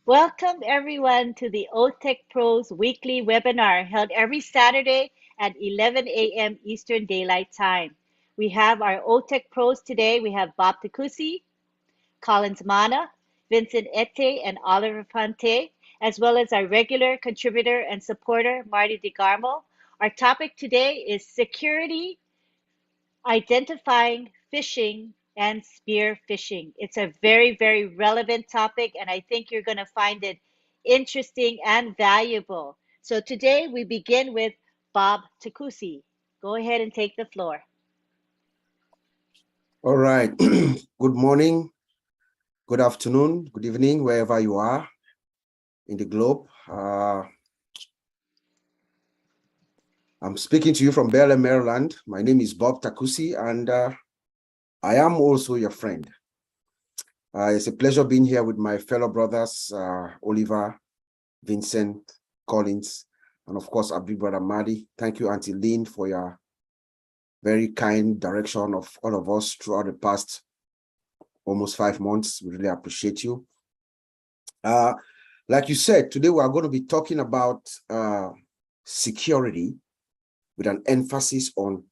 Welcome everyone to the OTech Pros weekly webinar held every Saturday at 11 a.m. Eastern Daylight Time. We have our OTech Pros today. We have Bob Takusi, Collins Mana, Vincent Ete, and Oliver Fante, as well as our regular contributor and supporter, Marty DeGarmo. Our topic today is security, identifying phishing and spear phishing. It's a very, very relevant topic, and I think you're going to find it interesting and valuable. So today we begin with Bob Takusi. Go ahead and take the floor. All right. Good morning, good afternoon, good evening, wherever you are in the globe. I'm speaking to you from Bel Air, Maryland. My name is Bob Takusi, and I am also your friend. It's a pleasure being here with my fellow brothers, Oliver, Vincent, Collins, and of course, our big brother, Marty. Thank you, Auntie Lynn, for your very kind direction of all of us throughout the past almost 5 months. We really appreciate you. Like you said, today we are going to be talking about security with an emphasis on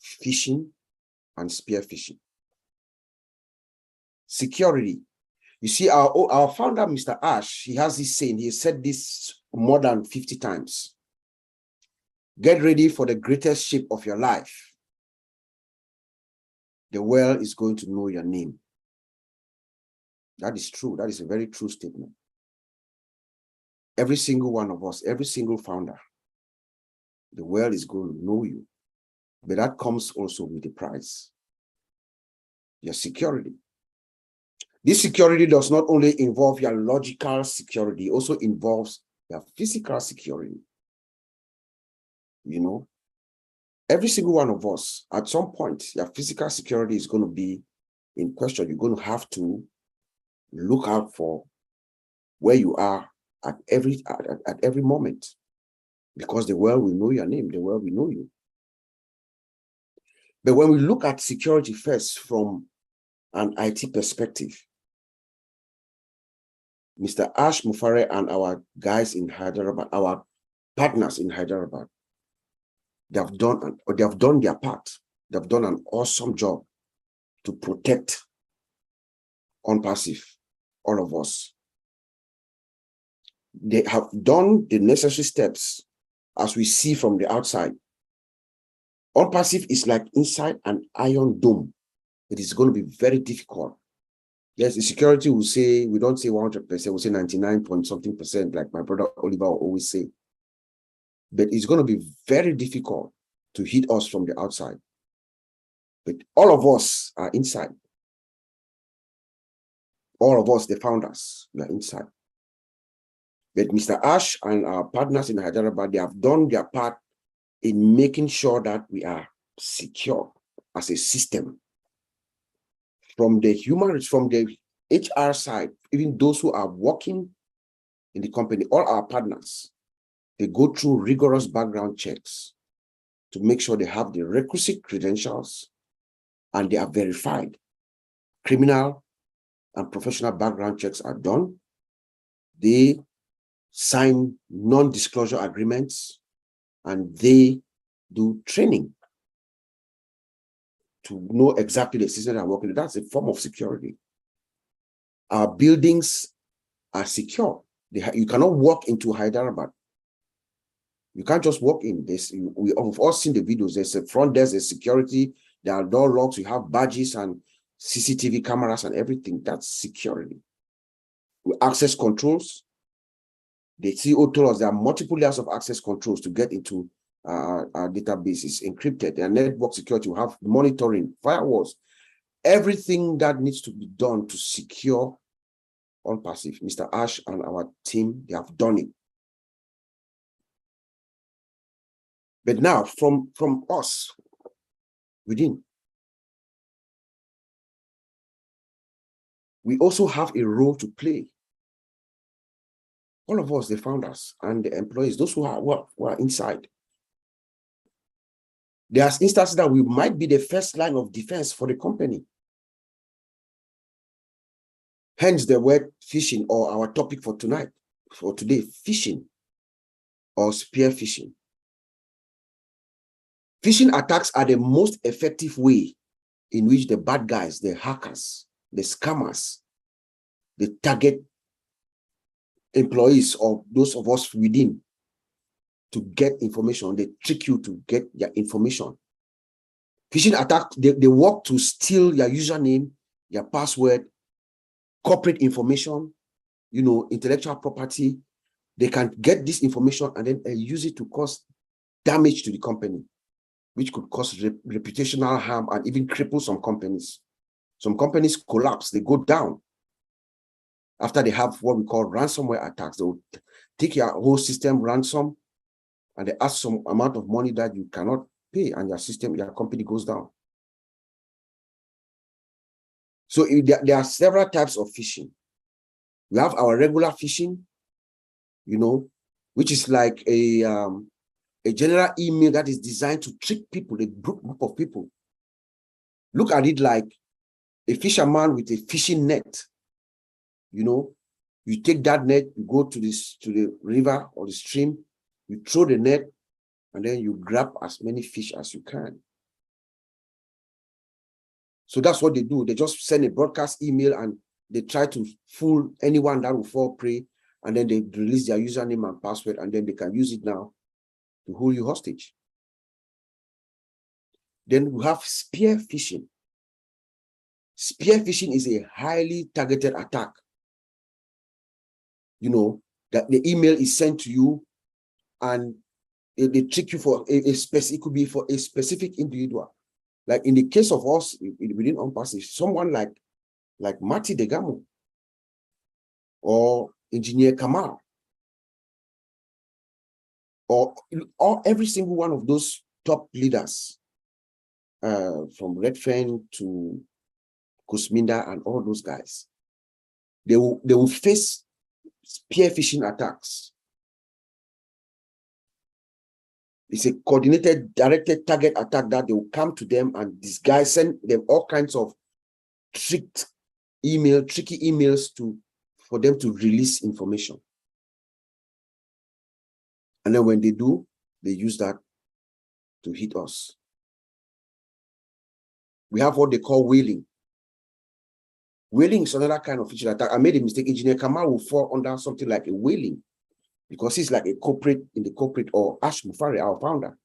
phishing and spear phishing. Security. You see, our founder, Mr. Ash, he has this saying, he has said this more than 50 times. Get ready for the greatest ship of your life. The world is going to know your name. That is true. That is a very true statement. Every single one of us, every single founder, the world is going to know you. But that comes also with the price. Your security. This security does not only involve your logical security, it also involves your physical security. You know, every single one of us, at some point, your physical security is going to be in question. You're going to have to look out for where you are at every moment, because the world will know your name, the world will know you. But when we look at security first from an IT perspective, Mr. Ash Mufare and our guys in Hyderabad, our partners in Hyderabad, they have done their part. They've done an awesome job to protect ONPASSIVE, all of us. They have done the necessary steps, as we see from the outside. ONPASSIVE is like inside an iron dome. It is going to be very difficult. Yes, the security will say, we don't say 100%, we'll say 99 point something percent, like my brother Oliver will always say. But it's going to be very difficult to hit us from the outside. But all of us are inside. All of us, the founders, we are inside. But Mr. Ash and our partners in Hyderabad, they have done their part in making sure that we are secure as a system. From the HR side, even those who are working in the company, all our partners, they go through rigorous background checks to make sure they have the requisite credentials and they are verified. Criminal and professional background checks are done. They sign non-disclosure agreements and they do training to know exactly the system they are working with. That's a form of security. Our buildings are secure. You cannot walk into Hyderabad. You can't just walk in. We have all seen the videos. There's a front desk, there's security, there are door locks, you have badges and CCTV cameras and everything. That's security. With access controls, the CEO told us there are multiple layers of access controls to get into our databases, encrypted, and network security. We have monitoring, firewalls, everything that needs to be done to secure ONPASSIVE. Mr. Ash and our team, they have done it. But now, from us, within, we also have a role to play. All of us, the founders and the employees, those who are inside. There's instances that we might be the first line of defense for the company. Hence the word phishing, or our topic for tonight, for today, phishing or spear phishing. Phishing attacks are the most effective way in which the bad guys, the hackers, the scammers, they target employees or those of us within to get information. They trick you to get their information. Phishing attack, they work to steal your username, your password, corporate information, intellectual property. They can get this information and then use it to cause damage to the company, which could cause reputational harm and even cripple some companies. Some companies collapse, they go down after they have what we call ransomware attacks. They will take your whole system ransom and they ask some amount of money that you cannot pay, and your company goes down. So there are several types of phishing. We have our regular phishing, which is like a general email that is designed to trick people, a group of people. Look at it like a fisherman with a fishing net. You take that net, you go to the river or the stream, you throw the net, and then you grab as many fish as you can. So that's what they do. They just send a broadcast email and they try to fool anyone that will fall prey, and then they release their username and password, and then they can use it now to hold you hostage. Then we have spear phishing. Spear phishing is a highly targeted attack. That the email is sent to you and they trick you for a specific, it could be for a specific individual. Like in the case of us within ONPASSIVE, someone like Mati Degamo or Engineer Kamal, or every single one of those top leaders, from Redfern to Kusminda and all those guys, they will face spear phishing attacks. It's a coordinated, directed target attack that they will come to them and disguise, send them all kinds of tricky emails for them to release information. And then when they do, they use that to hit us. We have what they call whaling. Whaling is another kind of phishing attack. I made a mistake. Engineer Kamal will fall under something like a whaling because he's like a corporate in the corporate, or Ash Mufari, our founder.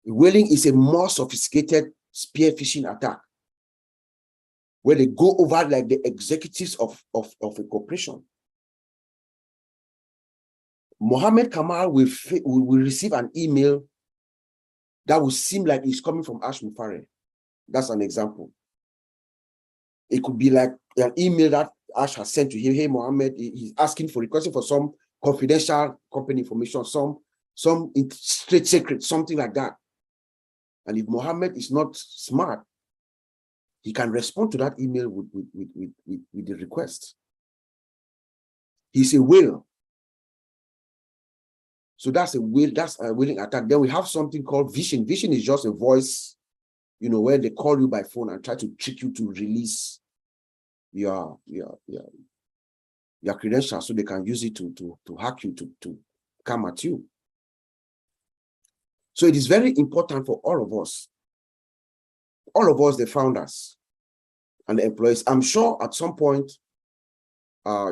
Whaling is a more sophisticated spear phishing attack where they go over like the executives of a corporation. Mohammed Kamal will receive an email that will seem like it's coming from Ash Mufari. That's an example. It could be like an email that Ash has sent to him. Hey, Mohammed, he's asking for, requesting for some confidential company information, some straight secret, something like that. And if Mohammed is not smart, he can respond to that email with the request. He's a whale. So that's a whaling attack. Then we have something called phishing. Phishing is just a voice, where they call you by phone and try to trick you to release your credentials so they can use it to hack you, to come at you. So it is very important for all of us, the founders and the employees. I'm sure at some point,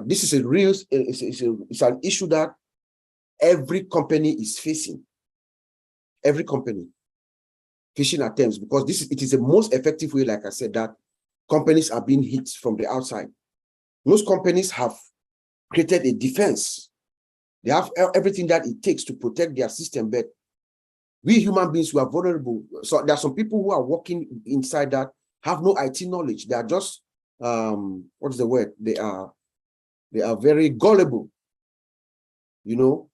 this is it's an issue that every company is facing. Every company, phishing attempts, because it is the most effective way, like I said, that companies are being hit from the outside. Most companies have created a defense. They have everything that it takes to protect their system, but we human beings, we are vulnerable. So there are some people who are working inside that have no IT knowledge. They are just, what is the word? They are very gullible. You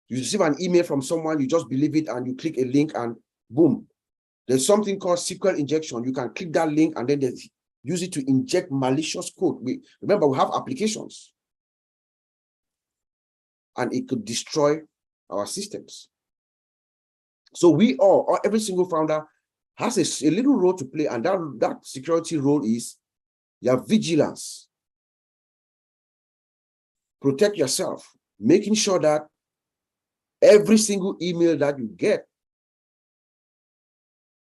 receive an email from someone, you just believe it, and you click a link, and boom. There's something called SQL injection. You can click that link, and then they use it to inject malicious code. Remember, we have applications, and it could destroy our systems. So we all, every single founder has a little role to play, and that security role is your vigilance. protect yourself, making sure that every single email that you get,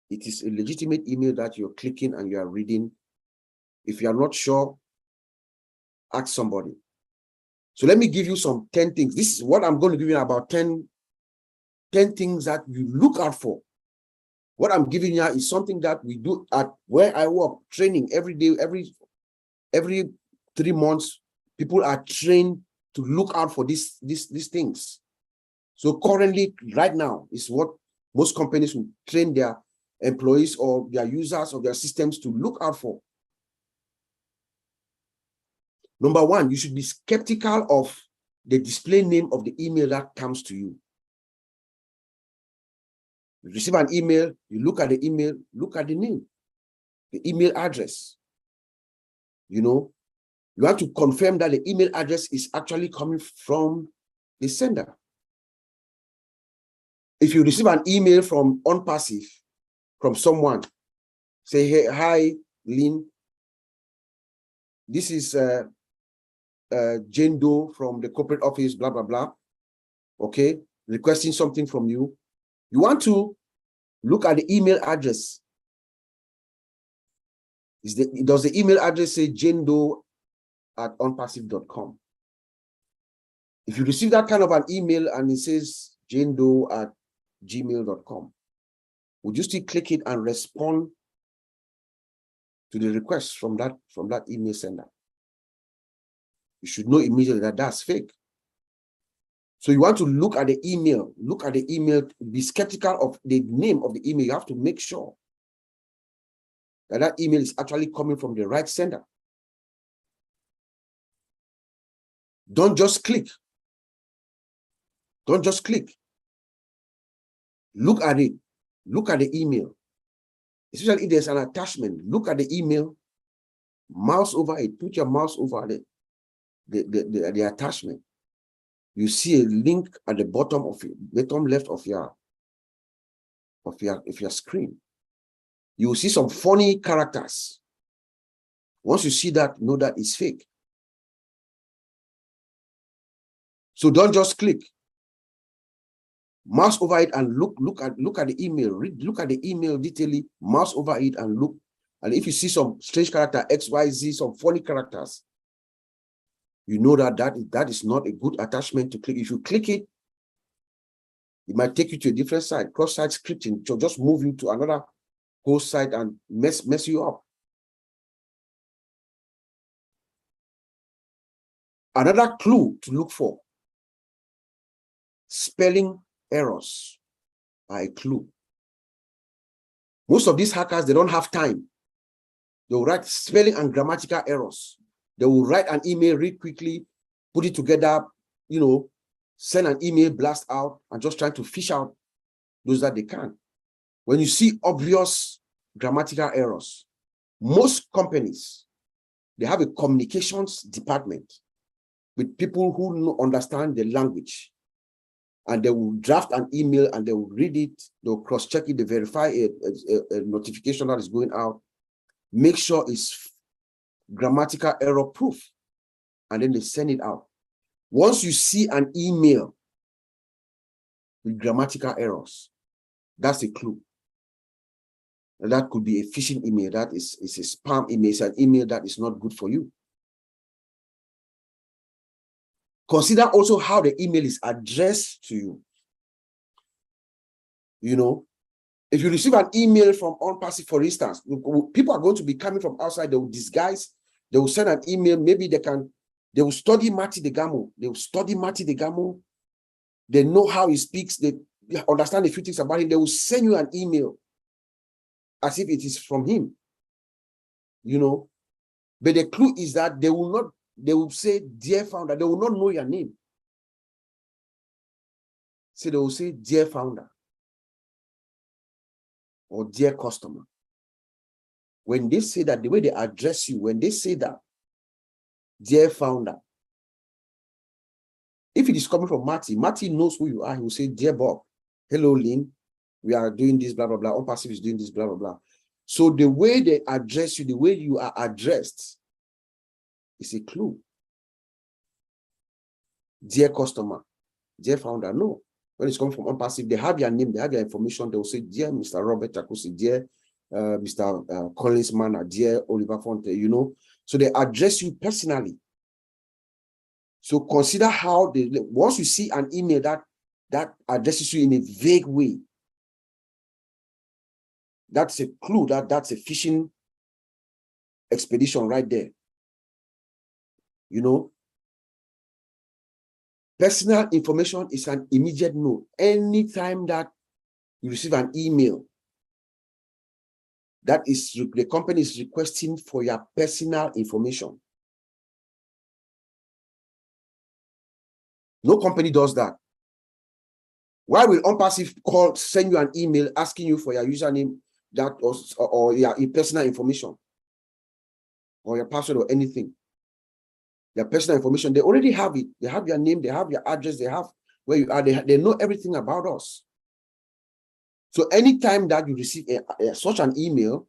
it is a legitimate email that you're clicking and you are reading. If you are not sure, ask somebody. So let me give you some 10 things. This is what I'm going to give you about 10 things that you look out for. What I'm giving you is something that we do at where I work, training every day, every 3 months, people are trained to look out for these things. So currently, right now, is what most companies will train their employees or their users of their systems to look out for. Number one, you should be skeptical of the display name of the email that comes to you. You receive an email, you look at the email, look at the name, the email address. You know, you have to confirm that the email address is actually coming from the sender. If you receive an email from ONPASSIVE, from someone, say, hey, hi, Lynn, this is Jane Doe from the corporate office, blah, blah, blah, okay, requesting something from you. You want to look at the email address. Does the email address say janedoe@onpassive.com? If you receive that kind of an email and it says janedoe@gmail.com, would you still click it and respond to the request from that email sender? You should know immediately that that's fake. So you want to look at the email, be skeptical of the name of the email. You have to make sure that that email is actually coming from the right sender. Don't just click. Don't just click. Look at it. Look at the email. Especially if there's an attachment, look at the email, mouse over it, put your mouse over the attachment. You see a link at the bottom left of your screen. You will see some funny characters. Once you see that, know that it's fake. So don't just click. Mouse over it and look at the email. Look at the email detailedly, mouse over it and look. And if you see some strange character, XYZ, some funny characters, you know that is not a good attachment to click. If you click it, it might take you to a different site. Cross-site scripting to just move you to another whole site and mess you up. Another clue to look for: spelling errors are a clue. Most of these hackers, they don't have time. They will write spelling and grammatical errors. They will write an email, read quickly, put it together, you know, send an email blast out and just trying to fish out those that they can. When you see obvious grammatical errors, most companies, they have a communications department with people who understand the language, and they will draft an email and they will read it, they'll cross-check it, they verify a notification that is going out, make sure it's grammatical error proof, and then they send it out. Once you see an email with grammatical errors, that's a clue. And that could be a phishing email. That is a spam email. It's an email that is not good for you. Consider also how the email is addressed to you. You know, if you receive an email from ONPASSIVE, for instance, people are going to be coming from outside. They will disguise. They will send an email. Maybe they will study Mati Degamo. They will study Mati Degamo. They know how he speaks. They understand a few things about him. They will send you an email as if it is from him. You know, but the clue is that they will say, dear founder. They will not know your name. So they will say, dear founder, or dear customer. When they say that, the way they address you, when they say that, dear founder, if it is coming from Marty knows who you are. He will say, dear Bob, hello, Lynn, we are doing this, blah, blah, blah. ONPASSIVE is doing this, blah, blah, blah. So the way they address you, the way you are addressed is a clue. dear customer, dear founder. No. When it's coming from ONPASSIVE, they have your name, they have your information. They will say, dear Mr. Robert Takusi, dear Mr. Collins Manor, dear Oliver Fonte, you know. So they address you personally. So consider how they, once you see an email that addresses you in a vague way, that's a clue that's a phishing expedition right there. You know, personal information is an immediate no. Anytime that you receive an email that is the company is requesting for your personal information, no company does that. Why will ONPASSIVE send you an email asking you for your username that or your personal information or your password or anything? Your personal information, they already have it. They have your name, they have your address, they have where you are, they know everything about us. So anytime that you receive such an email,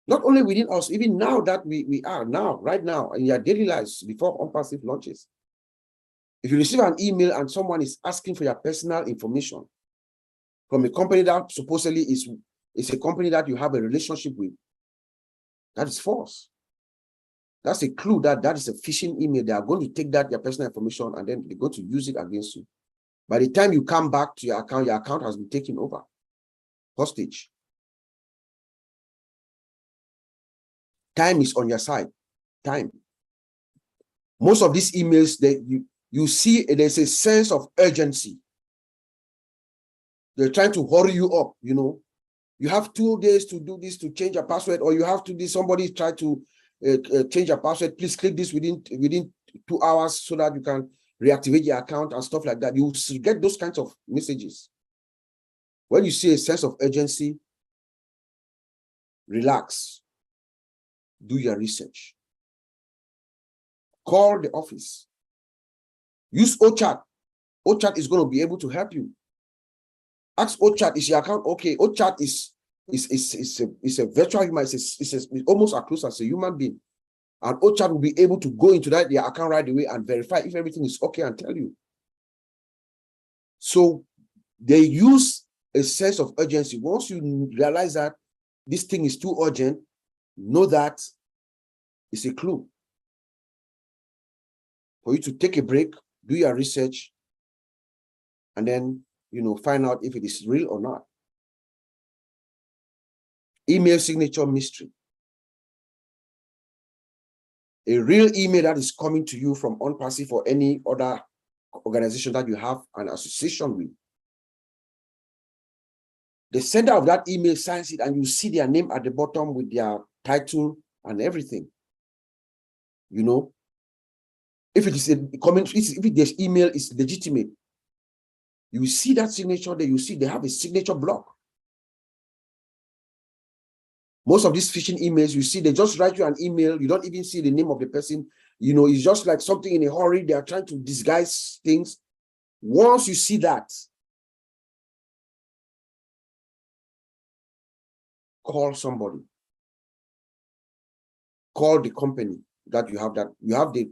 not only within us, even now that we are now, right now, in your daily lives before ONPASSIVE launches, if you receive an email and someone is asking for your personal information from a company that supposedly is a company that you have a relationship with, that is false. That's a clue that is a phishing email. They are going to take that, your personal information, and then they're going to use it against you. By the time you come back to your account has been taken over, hostage. Time is on your side. Time. Most of these emails that you see, there's a sense of urgency. They're trying to hurry you up, you know. You have 2 days to do this, to change your password, or you have to do, somebody try to change your password. Please click this within 2 hours so that you can reactivate your account and stuff like that. You get those kinds of messages. When you see a sense of urgency, relax. Do your research. Call the office. Use OChat. OChat is going to be able to help you. Ask OChat, is your account okay? OChat is a virtual human. It's almost as close as a human being. And OChat will be able to go into your account right away and verify if everything is okay and tell you. So they use a sense of urgency. Once you realize that this thing is too urgent, know that it's a clue for you to take a break, do your research, and then, you know, find out if it is real or not. Email signature mystery. A real email that is coming to you from ONPASSIVE or any other organization that you have an association with. The sender of that email signs it, and you see their name at the bottom with their title and everything. You know, if it is a comment, if this email is legitimate, you see that signature there. You see they have a signature block. Most of these phishing emails, you see, they just write you an email. You don't even see the name of the person. You know, it's just like something in a hurry. They are trying to disguise things. Once you see that, call somebody. Call the company that you have the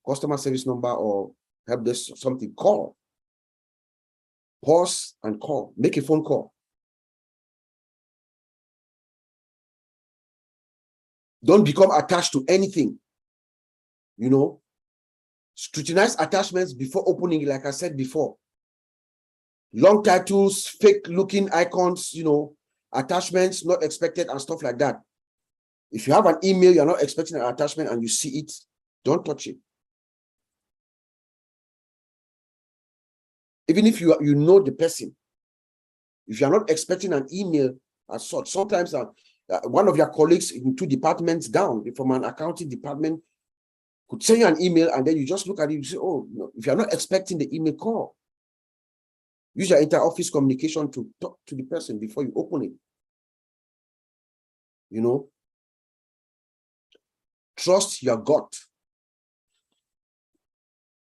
customer service number or help desk, something. Call. Pause and call. Make a phone call. Don't become attached to anything. You know, scrutinize attachments before opening, like I said before. Long titles, fake looking icons, you know, attachments not expected and stuff like that. If you have an email, you're not expecting an attachment and you see it, don't touch it. Even if you know the person, if you're not expecting an email as such, sometimes one of your colleagues in 2 departments down from an accounting department could send you an email, and then you just look at it, you say, oh, no. If you're not expecting the email, call. Use your inter-office communication to talk to the person before you open it. You know, trust your gut.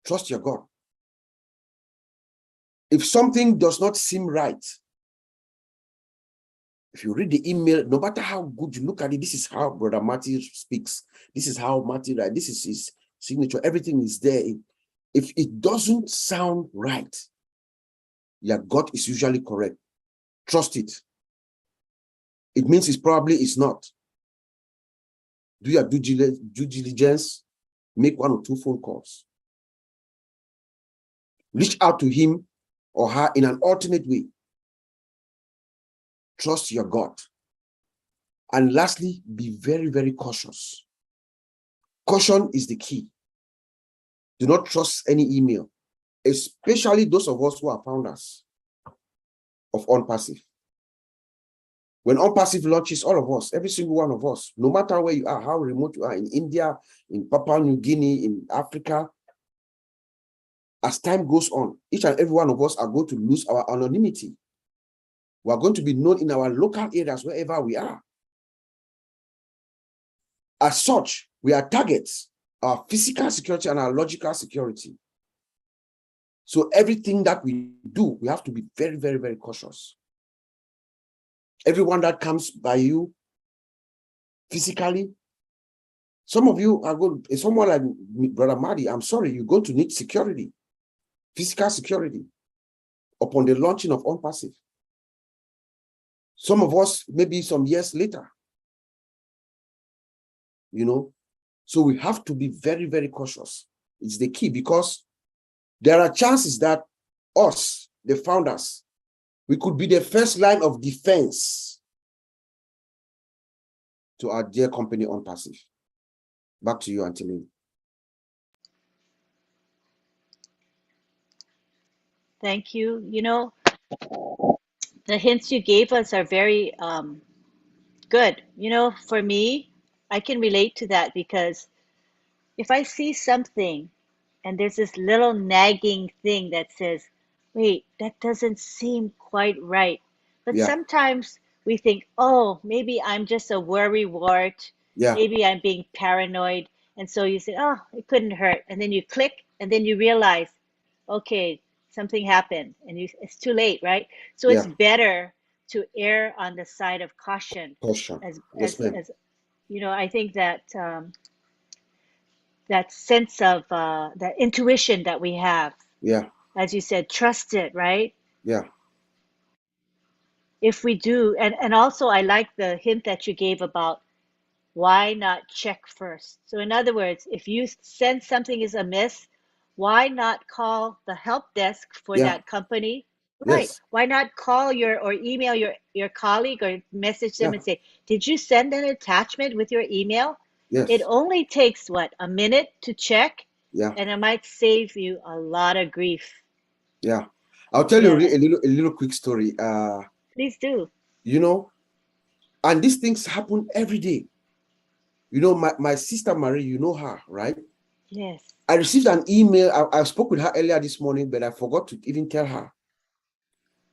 Trust your gut. If something does not seem right, if you read the email, no matter how good you look at it, this is how Brother Matthew speaks. This is how Matthew writes. This is his signature. Everything is there. If it doesn't sound right, your gut is usually correct. Trust it. It means it's not. Do your due diligence, make 1 or 2 phone calls. Reach out to him or her in an alternate way. Trust your gut. And lastly, be very, very cautious. Caution is the key. Do not trust any email, especially those of us who are founders of ONPASSIVE. When ONPASSIVE launches, all of us, every single one of us, no matter where you are, how remote you are, in India, in Papua New Guinea, in Africa, as time goes on, each and every one of us are going to lose our anonymity. We are going to be known in our local areas wherever we are. As such, we are targets, our physical security and our logical security. So everything that we do, we have to be very, very, very cautious. Everyone that comes by you physically, some of you are going, someone like Brother Madi, I'm sorry, you're going to need security, physical security, upon the launching of ONPASSIVE. Some of us, maybe some years later, you know, so we have to be very, very cautious. It's the key, because there are chances that us, the founders, we could be the first line of defense to our dear company ONPASSIVE. Back to you, Anthony. Thank you. You know, the hints you gave us are very good. You know, for me, I can relate to that because if I see something and there's this little nagging thing that says, wait, that doesn't seem quite right. But Yeah, sometimes we think, oh, maybe I'm just a worry wart. yeah, Maybe I'm being paranoid. And so you say, oh, it couldn't hurt. And then you click and then you realize, okay, something happened and it's too late, right? So it's yeah. better to err on the side of caution Caution. as, Yes, ma'am. you know, I think that that sense of that intuition that we have, Yeah, as you said, trust it, right? yeah, If we do, and also I like the hint that you gave about why not check first. So in other words, if you sense something is amiss, why not call the help desk for yeah, that company? Right. yes, Why not call your or email your colleague or message them yeah, and say, did you send an attachment with your email? It yes, only takes what, a minute to check, yeah, and it might save you a lot of grief. yeah. I'll tell you Yeah, a little quick story. please do. You know, and these things happen every day. You know, my sister Marie, you know her, right? Yes. I received an email. I spoke with her earlier this morning, but I forgot to even tell her.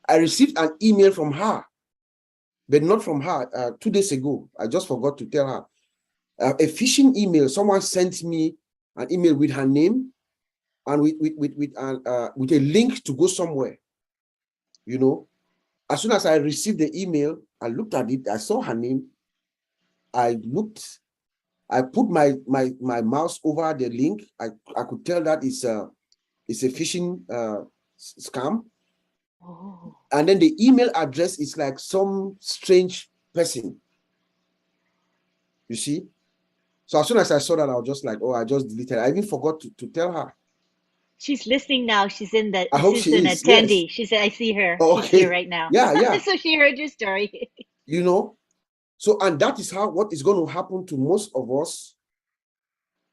I received an email from her, but not from her 2 days ago. I just forgot to tell her. A phishing email. Someone sent me an email with her name and with a link to go somewhere. You know, as soon as I received the email, I looked at it. I saw her name. I looked. I put my mouse over the link. I could tell that it's a phishing scam. Oh, And then the email address is like some strange person. You see. So as soon as I saw that, I was just like, oh, I just deleted it. I even forgot to tell her. she's listening now. She's in the, I hope she's she an is. Yes. attendee. She said, I see her. Oh, She's here okay. right now. Yeah, yeah. So she heard your story. You know, so, and that is what is going to happen to most of us.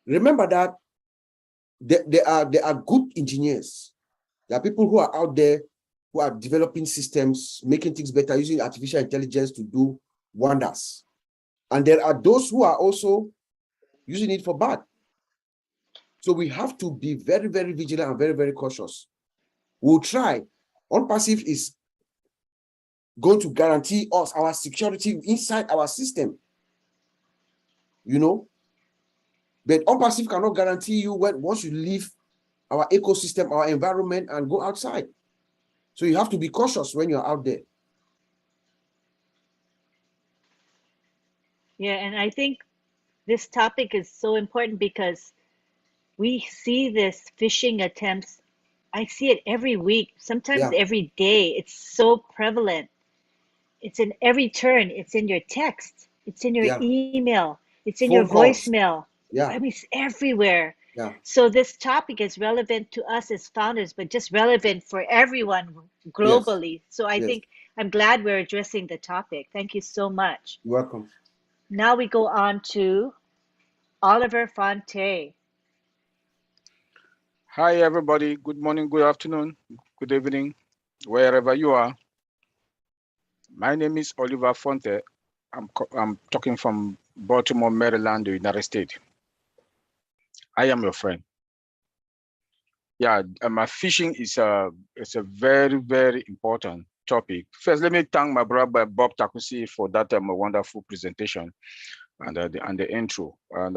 Remember that there are good engineers. There are people who are out there who are developing systems, making things better, using artificial intelligence to do wonders. And there are those who are also using it for bad. So we have to be very, very vigilant and very, very cautious. We'll try. ONPASSIVE is going to guarantee us our security inside our system. You know, but ONPASSIVE cannot guarantee you once you leave our ecosystem, our environment, and go outside. So you have to be cautious when you're out there. Yeah, and I think this topic is so important because we see this phishing attempts. I see it every week, sometimes Yeah, every day. It's so prevalent. It's in every turn. It's in your text. It's in your yeah. email. It's in your Phone calls. voicemail. I Yeah, mean, it's everywhere. yeah. So this topic is relevant to us as founders, but just relevant for everyone Yes, globally. So I yes. think I'm glad we're addressing the topic. Thank you so much. You're welcome. Now we go on to Oliver Fonte. Hi, everybody. Good morning, good afternoon, good evening, wherever you are. My name is Oliver Fonte. I'm talking from Baltimore, Maryland, the United States. I am your friend. Yeah, my phishing is a very, very important topic. First, let me thank my brother Bob Takusi for that wonderful presentation and the intro. And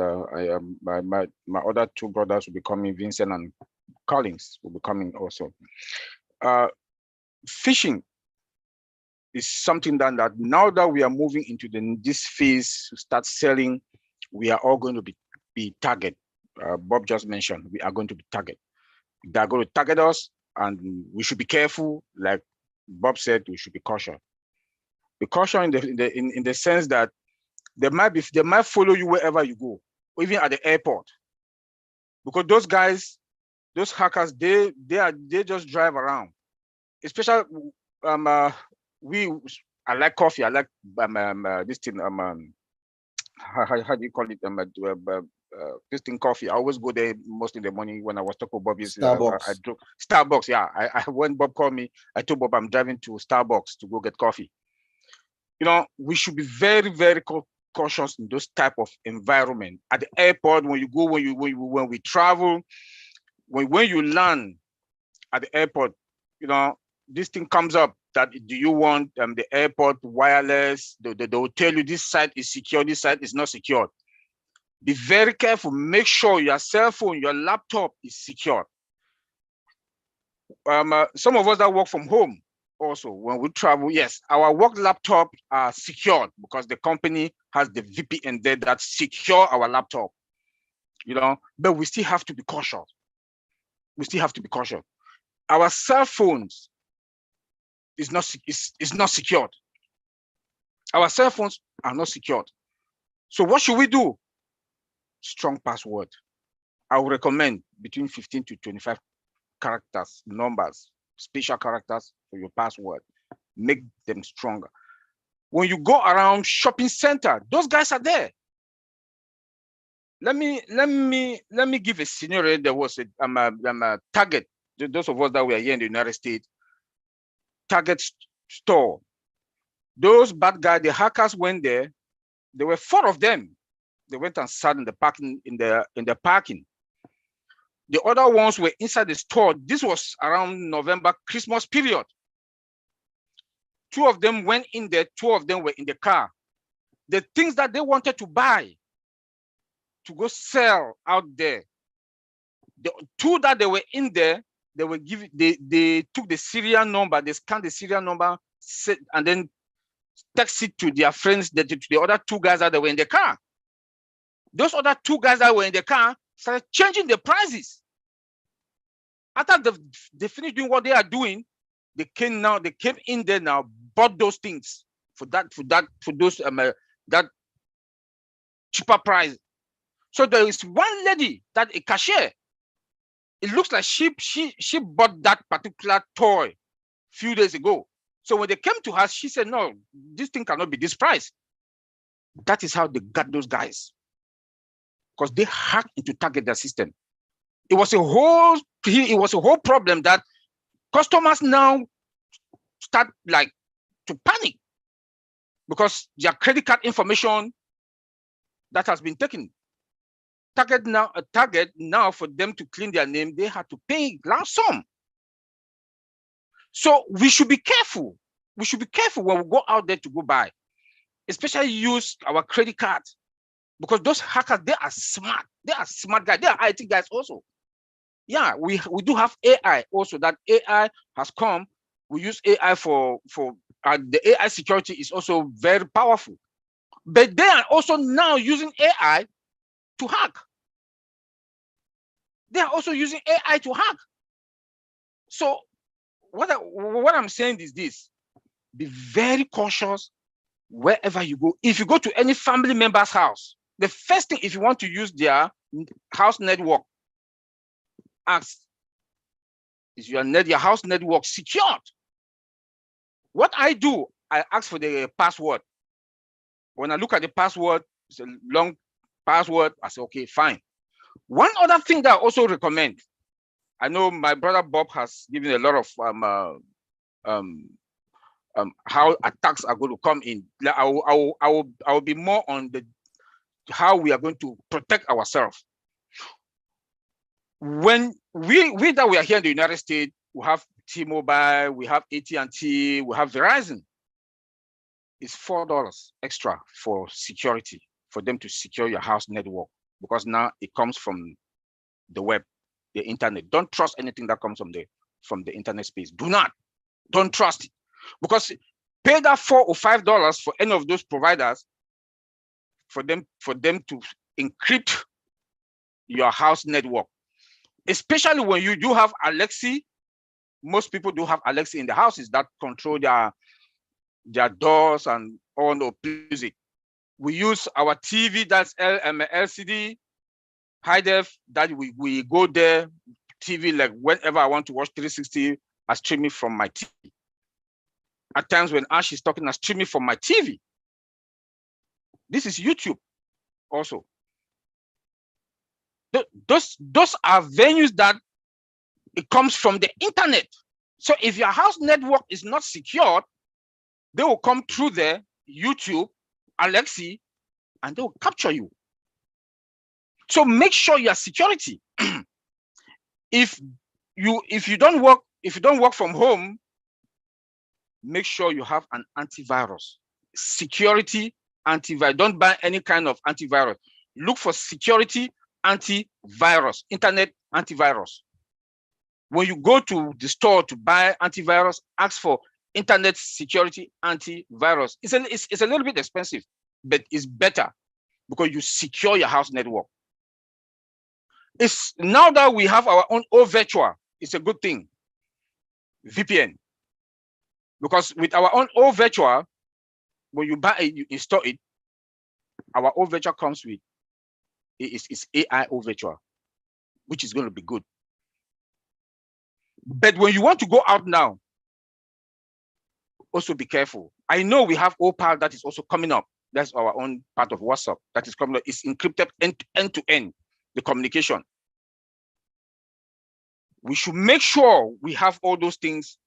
my other two brothers will be coming, Vincent and Collins will be coming also. Phishing is something that now that we are moving into this phase to start selling, we are all going to be target. Bob just mentioned we are going to be target. They are going to target us, and we should be careful. Like Bob said, we should be cautious. Be cautious in the sense that they might follow you wherever you go, even at the airport, because those guys, those hackers, they just drive around. Especially we I like coffee. I like this thing how do you call it this thing coffee. I always go there most in the morning when I was talking about Bobby's. I Starbucks. drove Starbucks. Yeah, when Bob called me, I told Bob I'm driving to Starbucks to go get coffee. You know, we should be very, very cautious in those type of environment. At the airport, when you go, when we travel, when you land at the airport, you know, this thing comes up that do you want the airport wireless? They will tell you this site is secure, this site is not secure. Be very careful. Make sure your cell phone, your laptop is secure. Some of us that work from home also, when we travel, yes, our work laptop are secured because the company has the VPN there that secure our laptop, you know, but we still have to be cautious. We still have to be cautious. Our cell phones is not secured. Our cell phones are not secured. So what should we do? Strong password. I would recommend between 15 to 25 characters, numbers, special characters for your password. Make them stronger. When you go around shopping center, those guys are there. Let me give a scenario. There was a Target. Those of us that were here in the United States, Target store. Those bad guys, the hackers went there. There were 4 of them. They went and sat in the parking in the parking. The other ones were inside the store. This was around November Christmas period. 2 of them went in there. 2 of them were in the car. The things that they wanted to buy to go sell out there. The 2 that they were in there, they took the serial number, they scanned the serial number, and then text it to their friends, to the other 2 guys that were in the car. Those other 2 guys that were in the car started changing the prices. After they finished doing what they are doing, they came in there now, bought those things for that cheaper price. So there is one lady, that a cashier, it looks like she bought that particular toy few days ago. So when they came to her, she said, no, this thing cannot be this price. That is how they got those guys, because they hacked into target their system. It was a whole problem that customers now start like to panic because their credit card information that has been taken. Target now for them to clean their name, they had to pay ransom. So we should be careful. We should be careful when we go out there to go buy, especially use our credit card, because those hackers, they are smart. They are smart guys. They are IT guys also. Yeah, we do have AI also. That AI has come. We use AI for the AI security is also very powerful. But they are also now using AI to hack. They are also using AI to hack. So what I'm saying is this: be very cautious wherever you go. If you go to any family member's house, the first thing, if you want to use their house network, ask, is your house network secured? What I do, I ask for the password. When I look at the password, it's a long password. I say, okay, fine. One other thing that I also recommend, I know my brother Bob has given a lot of how attacks are going to come in. I will be more on the how we are going to protect ourselves. When we that we are here in the United States, we have T-Mobile, we have AT&T, we have Verizon. It's $4 extra for security, for them to secure your house network, because now it comes from the web, the internet. Don't trust anything that comes from the internet space. Don't trust it, because pay that $4 or $5 for any of those providers for them to encrypt your house network, especially when you do have Alexa. Most people do have Alexa in the houses that control their doors and all the music. We use our TV, that's LCD, high def, that we go there, TV, like whenever I want to watch 360, I stream it from my TV. At times when Ash is talking, I stream it from my TV. This is YouTube also. Those are venues that it comes from the internet. So if your house network is not secured, they will come through there, YouTube, Alexa, and they will capture you. So make sure your security. If you don't work from home, make sure you have an antivirus. Security antivirus. Don't buy any kind of antivirus. Look for security antivirus, internet antivirus. When you go to the store to buy antivirus, ask for internet security antivirus. It's a little bit expensive, but it's better because you secure your house network. It's now that we have our own virtual, it's a good thing. VPN. Because with our own virtual, when you buy it, you install it, our virtual comes with it's AI virtual, which is going to be good. But when you want to go out now, also be careful. I know we have OPAL that is also coming up. That's our own part of WhatsApp that is coming up. It's encrypted end to end, the communication. We should make sure we have all those things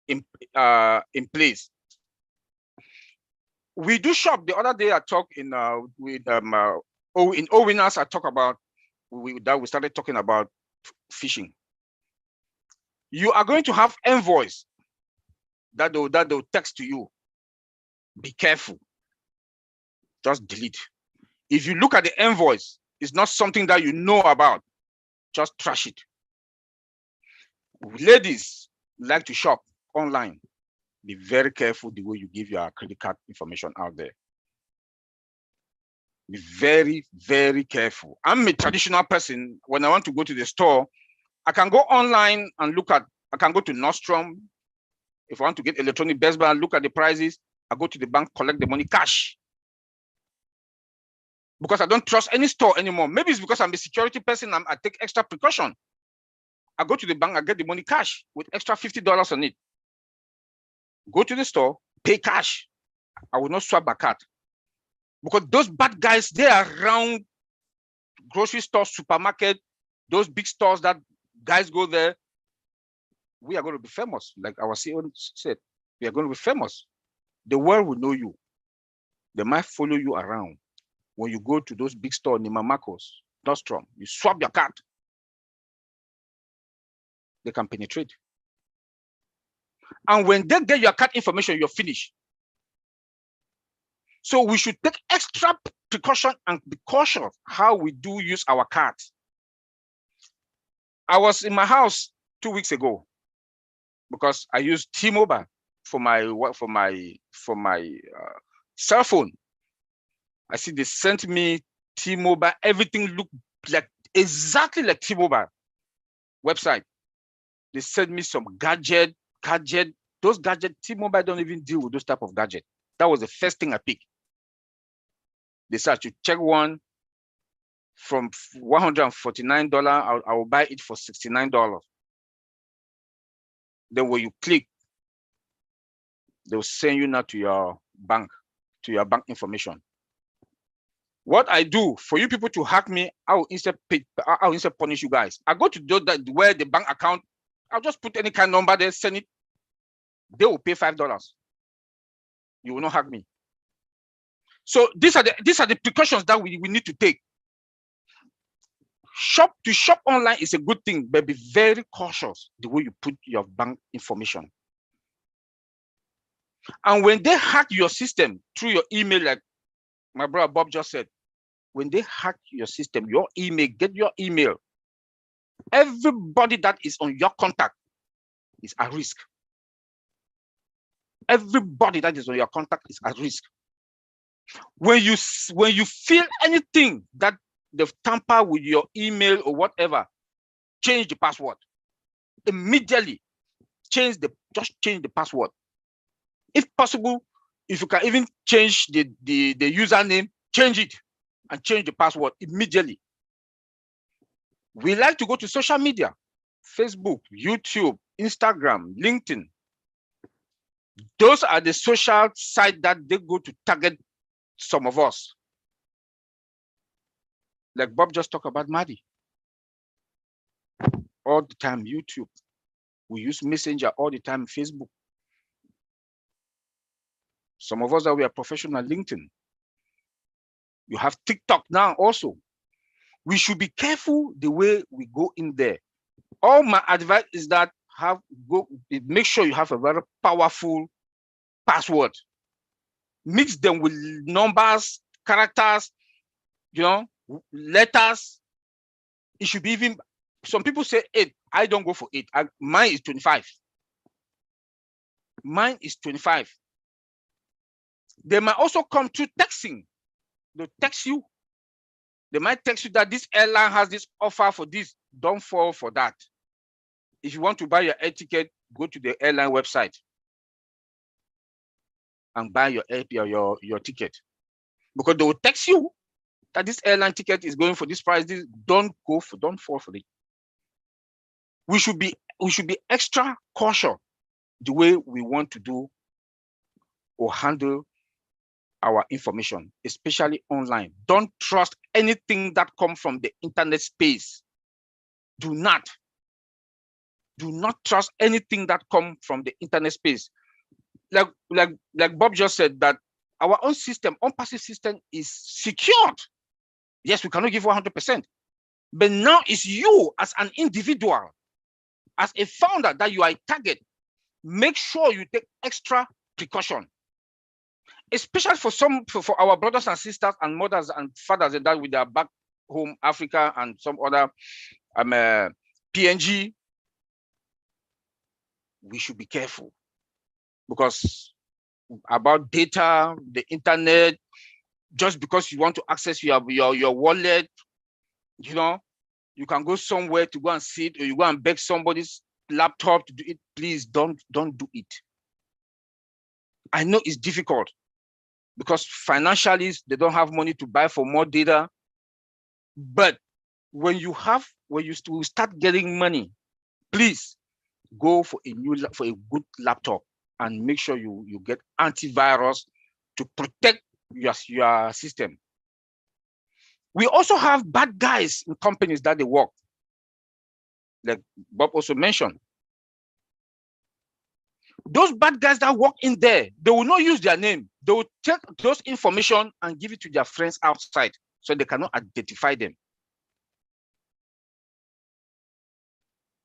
in place. We do shop. The other day I talked in Owinners, I talk about we started talking about phishing. You are going to have envoys that they'll text to you. Be careful. Just delete. If you look at the envoys, it's not something that you know about. Just trash it. Ladies like to shop online. Be very careful the way you give your credit card information out there. Be very, very careful. I'm a traditional person. When I want to go to the store, I can go online and I can go to Nordstrom. If I want to get electronic Best Buy and look at the prices, I go to the bank, collect the money cash. Because I don't trust any store anymore. Maybe it's because I'm a security person, I take extra precaution. I go to the bank, I get the money cash with extra $50 on it. Go to the store, pay cash. I will not swap my card. Because those bad guys, they are around grocery stores, supermarket, those big stores that guys go there. We are going to be famous. Like our CEO said, we are going to be famous. The world will know you. They might follow you around. When you go to those big stores, Neiman Marcus, Nordstrom, you swap your card. They can penetrate. And when they get your card information, you're finished. So we should take extra precaution and be cautious how we do use our cards. I was in my house 2 weeks ago because I used T-Mobile for my cell phone. I see they sent me T-Mobile. Everything looked like exactly like T-Mobile website. They sent me some gadget. Those gadgets, T-Mobile don't even deal with those type of gadget. That was the first thing I picked. They said to check one from $149. I will buy it for $69. Then when you click, they'll send you now to your bank information. What I do for you people to hack me, I'll instead punish you guys. I go to that where the bank account, I'll just put any kind of number there, send it. They will pay $5. You will not hack me. So these are the precautions that we need to take. Shop online is a good thing, but be very cautious the way you put your bank information. And when they hack your system through your email, like my brother Bob just said, when they hack your system, your email, get your email, everybody that is on your contact is at risk. Everybody that is on your contact is at risk. When you feel anything that they've tampered with your email or whatever, change the password immediately. Just change the password. If possible, if you can even change the username, change it and change the password immediately. We like to go to social media, Facebook, YouTube, Instagram, LinkedIn. Those are the social sites that they go to target some of us. Like Bob just talked about Maddie. All the time, YouTube. We use Messenger all the time, Facebook. Some of us that we are professional LinkedIn. You have TikTok now also. We should be careful the way we go in there. All my advice is that make sure you have a very powerful password. Mix them with numbers, characters, letters. It should be even, some people say 8. I don't go for 8. Mine is 25. Mine is 25. They might also come to texting. They'll text you. They might text you that this airline has this offer for this. Don't fall for that. If you want to buy your air ticket, go to the airline website and buy your ticket. Because they will text you that this airline ticket is going for this price. Don't fall for it. We should be extra cautious the way we want to do or handle our information, especially online. Don't trust anything that comes from the internet space. Do not trust anything that comes from the internet space. Like Bob just said, that our own system, ONPASSIVE system, is secured. Yes, we cannot give 100%, but now it's you as an individual, as a founder, that you are a target. Make sure you take extra precaution, especially for our brothers and sisters and mothers and fathers that with their back home, Africa, and some other PNG. We should be careful, because about data, the internet, just because you want to access your wallet, you can go somewhere to go and see it, or you go and beg somebody's laptop to do it. Please don't do it. I know it's difficult because financially they don't have money to buy for more data, but when you start getting money, please go for a good laptop and make sure you get antivirus to protect your system. We also have bad guys in companies that they work, like Bob also mentioned. Those bad guys that work in there, they will not use their name. They will take those information and give it to their friends outside, so they cannot identify them,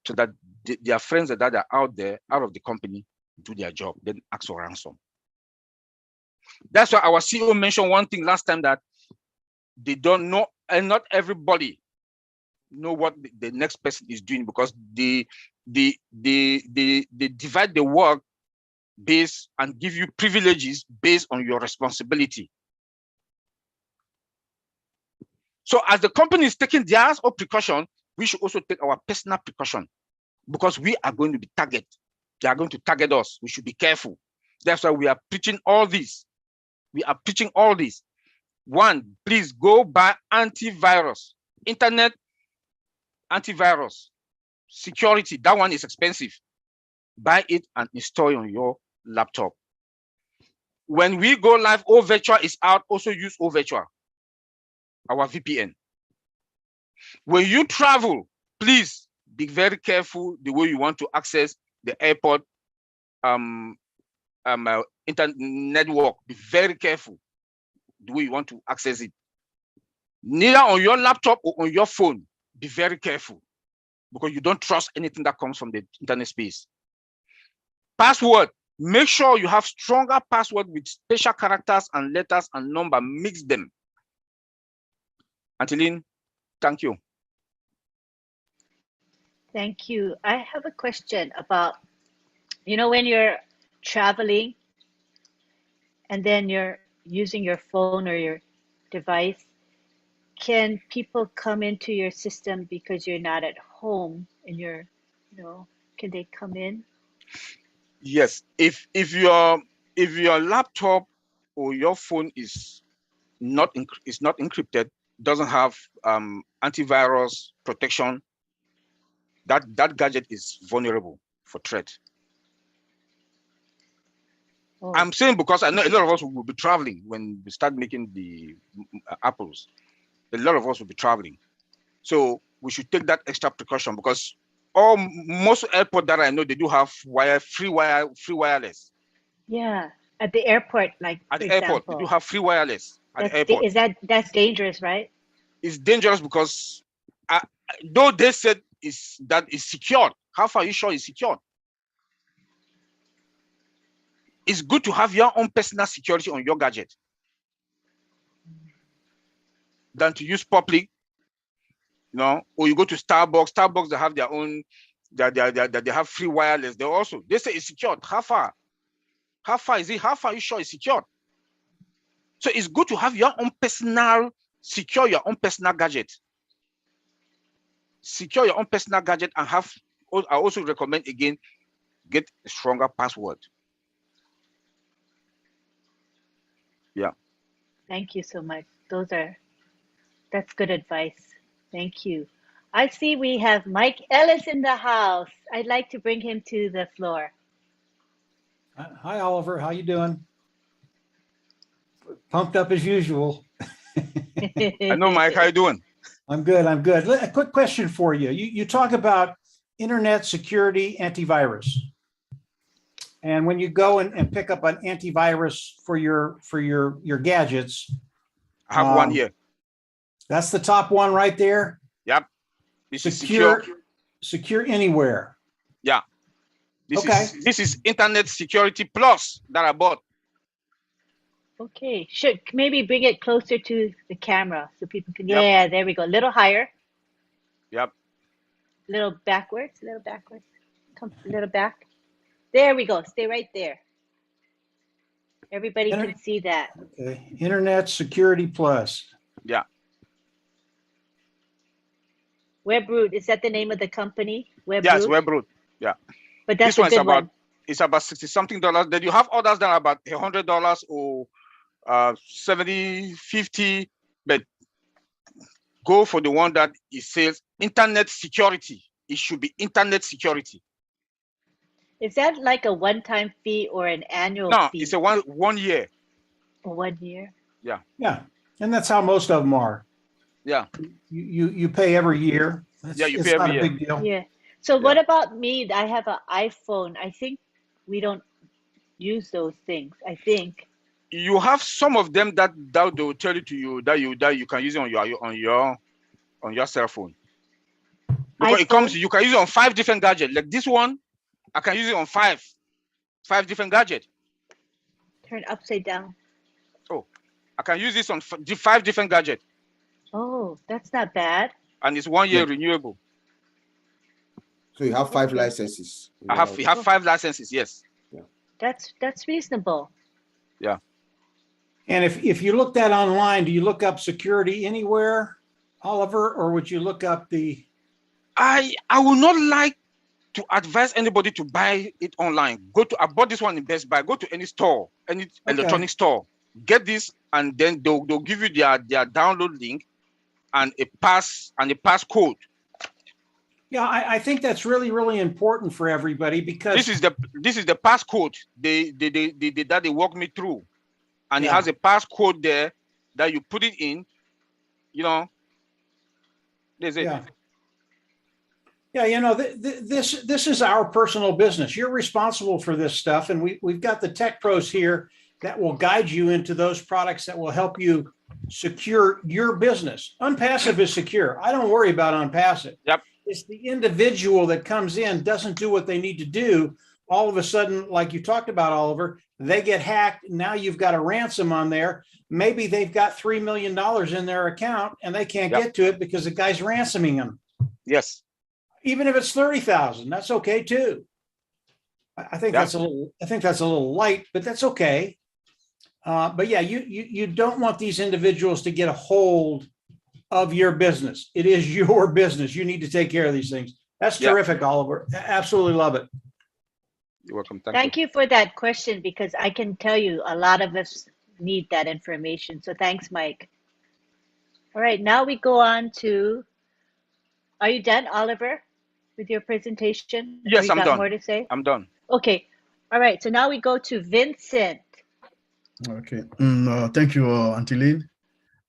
so that their friends that are out there, out of the company, do their job, then ask for ransom. That's why our CEO mentioned one thing last time, that they don't know, and not everybody know what the next person is doing, because they divide the work based and give you privileges based on your responsibility. So as the company is taking theirs or precaution, we should also take our personal precaution, because we are going to be targeted. They are going to target us. We should be careful. That's why we are preaching all this. We are preaching all this. One, please go buy antivirus, internet antivirus, security. That one is expensive. Buy it and install it on your laptop. When we go live, OVirtual is out. Also use OVirtual, our VPN. When you travel, please be very careful the way you want to access the airport internet network. Be very careful the way you want to access it. Neither on your laptop or on your phone. Be very careful, because you don't trust anything that comes from the internet space. Password. Make sure you have stronger password with special characters and letters and number. Mix them. Anteline, thank you. Thank you. I have a question about, when you're traveling and then you're using your phone or your device, can people come into your system because you're not at home and can they come in? Yes, if your laptop or your phone is not encrypted, doesn't have antivirus protection, that gadget is vulnerable for threat. Oh. I'm saying because I know a lot of us will be traveling when we start making the apples. A lot of us will be traveling, so we should take that extra precaution, because most airport that I know, they do have free wireless. Yeah, at the airport, like At for the airport, example. they do have free wireless at the airport. That's dangerous, right? It's dangerous because though they said that it's secured, how far are you sure it's secured? It's good to have your own personal security on your gadget than to use public, or you go to Starbucks, they have their own, they have free wireless. They say it's secured. How far is it? How far are you sure it's secured? So it's good to have your own secure your own personal gadget. Secure your own personal gadget, and I also recommend, again, get a stronger password. Yeah. Thank you so much. That's good advice. Thank you. I see we have Mike Ellis in the house. I'd like to bring him to the floor. Hi, Oliver. How you doing? Pumped up as usual. I know, Mike. How you doing? I'm good. I'm good. A quick question for you. You talk about internet security antivirus. And when you go and pick up an antivirus for your gadgets, I have one here. That's the top one right there. Yep. This is secure. Secure anywhere. Yeah. This is Internet Security Plus that I bought. Okay, should maybe bring it closer to the camera so people can. Yep. Yeah, there we go. A little higher. Yep. A little backwards. Come a little back. There we go. Stay right there. Everybody can see that. Okay. Internet Security Plus. Yeah. WebRoot, is that the name of the company? WebRoot? Yes, WebRoot. Yeah. But that's a good one. It's about $60-something. Then you have others that are about $100 or 70, 50, but go for the one that it says internet security. It should be internet security. Is that like a one-time fee or an annual fee? No, it's a one year. 1 year? Yeah. Yeah. And that's how most of them are. Yeah. You pay every year. You pay every year. Big deal. Yeah. So what about me? I have an iPhone. I think we don't use those things. I think you have some of them that they will tell you that you can use it on your cell phone. Because it comes, you can use it on 5 different gadgets. Like this one, I can use it on 5 different gadgets. Turn upside down. Oh, I can use this on 5 different gadgets. Oh, that's not bad. And it's 1 year renewable. So you have 5 licenses. You have 5 licenses, yes. Yeah. That's reasonable. Yeah. And if you look that online, do you look up security anywhere? Oliver, or would you look up the? I would not like to advise anybody to buy it online. I bought this one in Best Buy. Go to any store, any electronic store. Get this, and then they'll give you their download link and a passcode. Yeah, I think that's really, really important for everybody, because this is the passcode that they walk me through, and it has a passcode there that you put it in. You know, there's it. Yeah, you know, this is our personal business. You're responsible for this stuff, and we've got the tech pros here that will guide you into those products that will help you secure your business. ONPASSIVE is secure. I don't worry about ONPASSIVE. Yep. It's the individual that comes in, doesn't do what they need to do. All of a sudden, like you talked about, Oliver, they get hacked. Now you've got a ransom on there. Maybe they've got $3 million in their account and they can't get to it because the guy's ransoming them. Yes. Even if it's 30,000, that's okay too. I think that's a little light, but that's okay. But yeah, you don't want these individuals to get a hold of your business. It is your business. You need to take care of these things. That's terrific, Oliver. Absolutely love it. You're welcome. Thank you for that question, because I can tell you a lot of us need that information. So thanks, Mike. All right, now we go on to, are you done, Oliver, with your presentation? Yes, I'm done. More to say? I'm done. Okay. All right, so now we go to Vincent. Okay. Thank you, Auntie Lynn.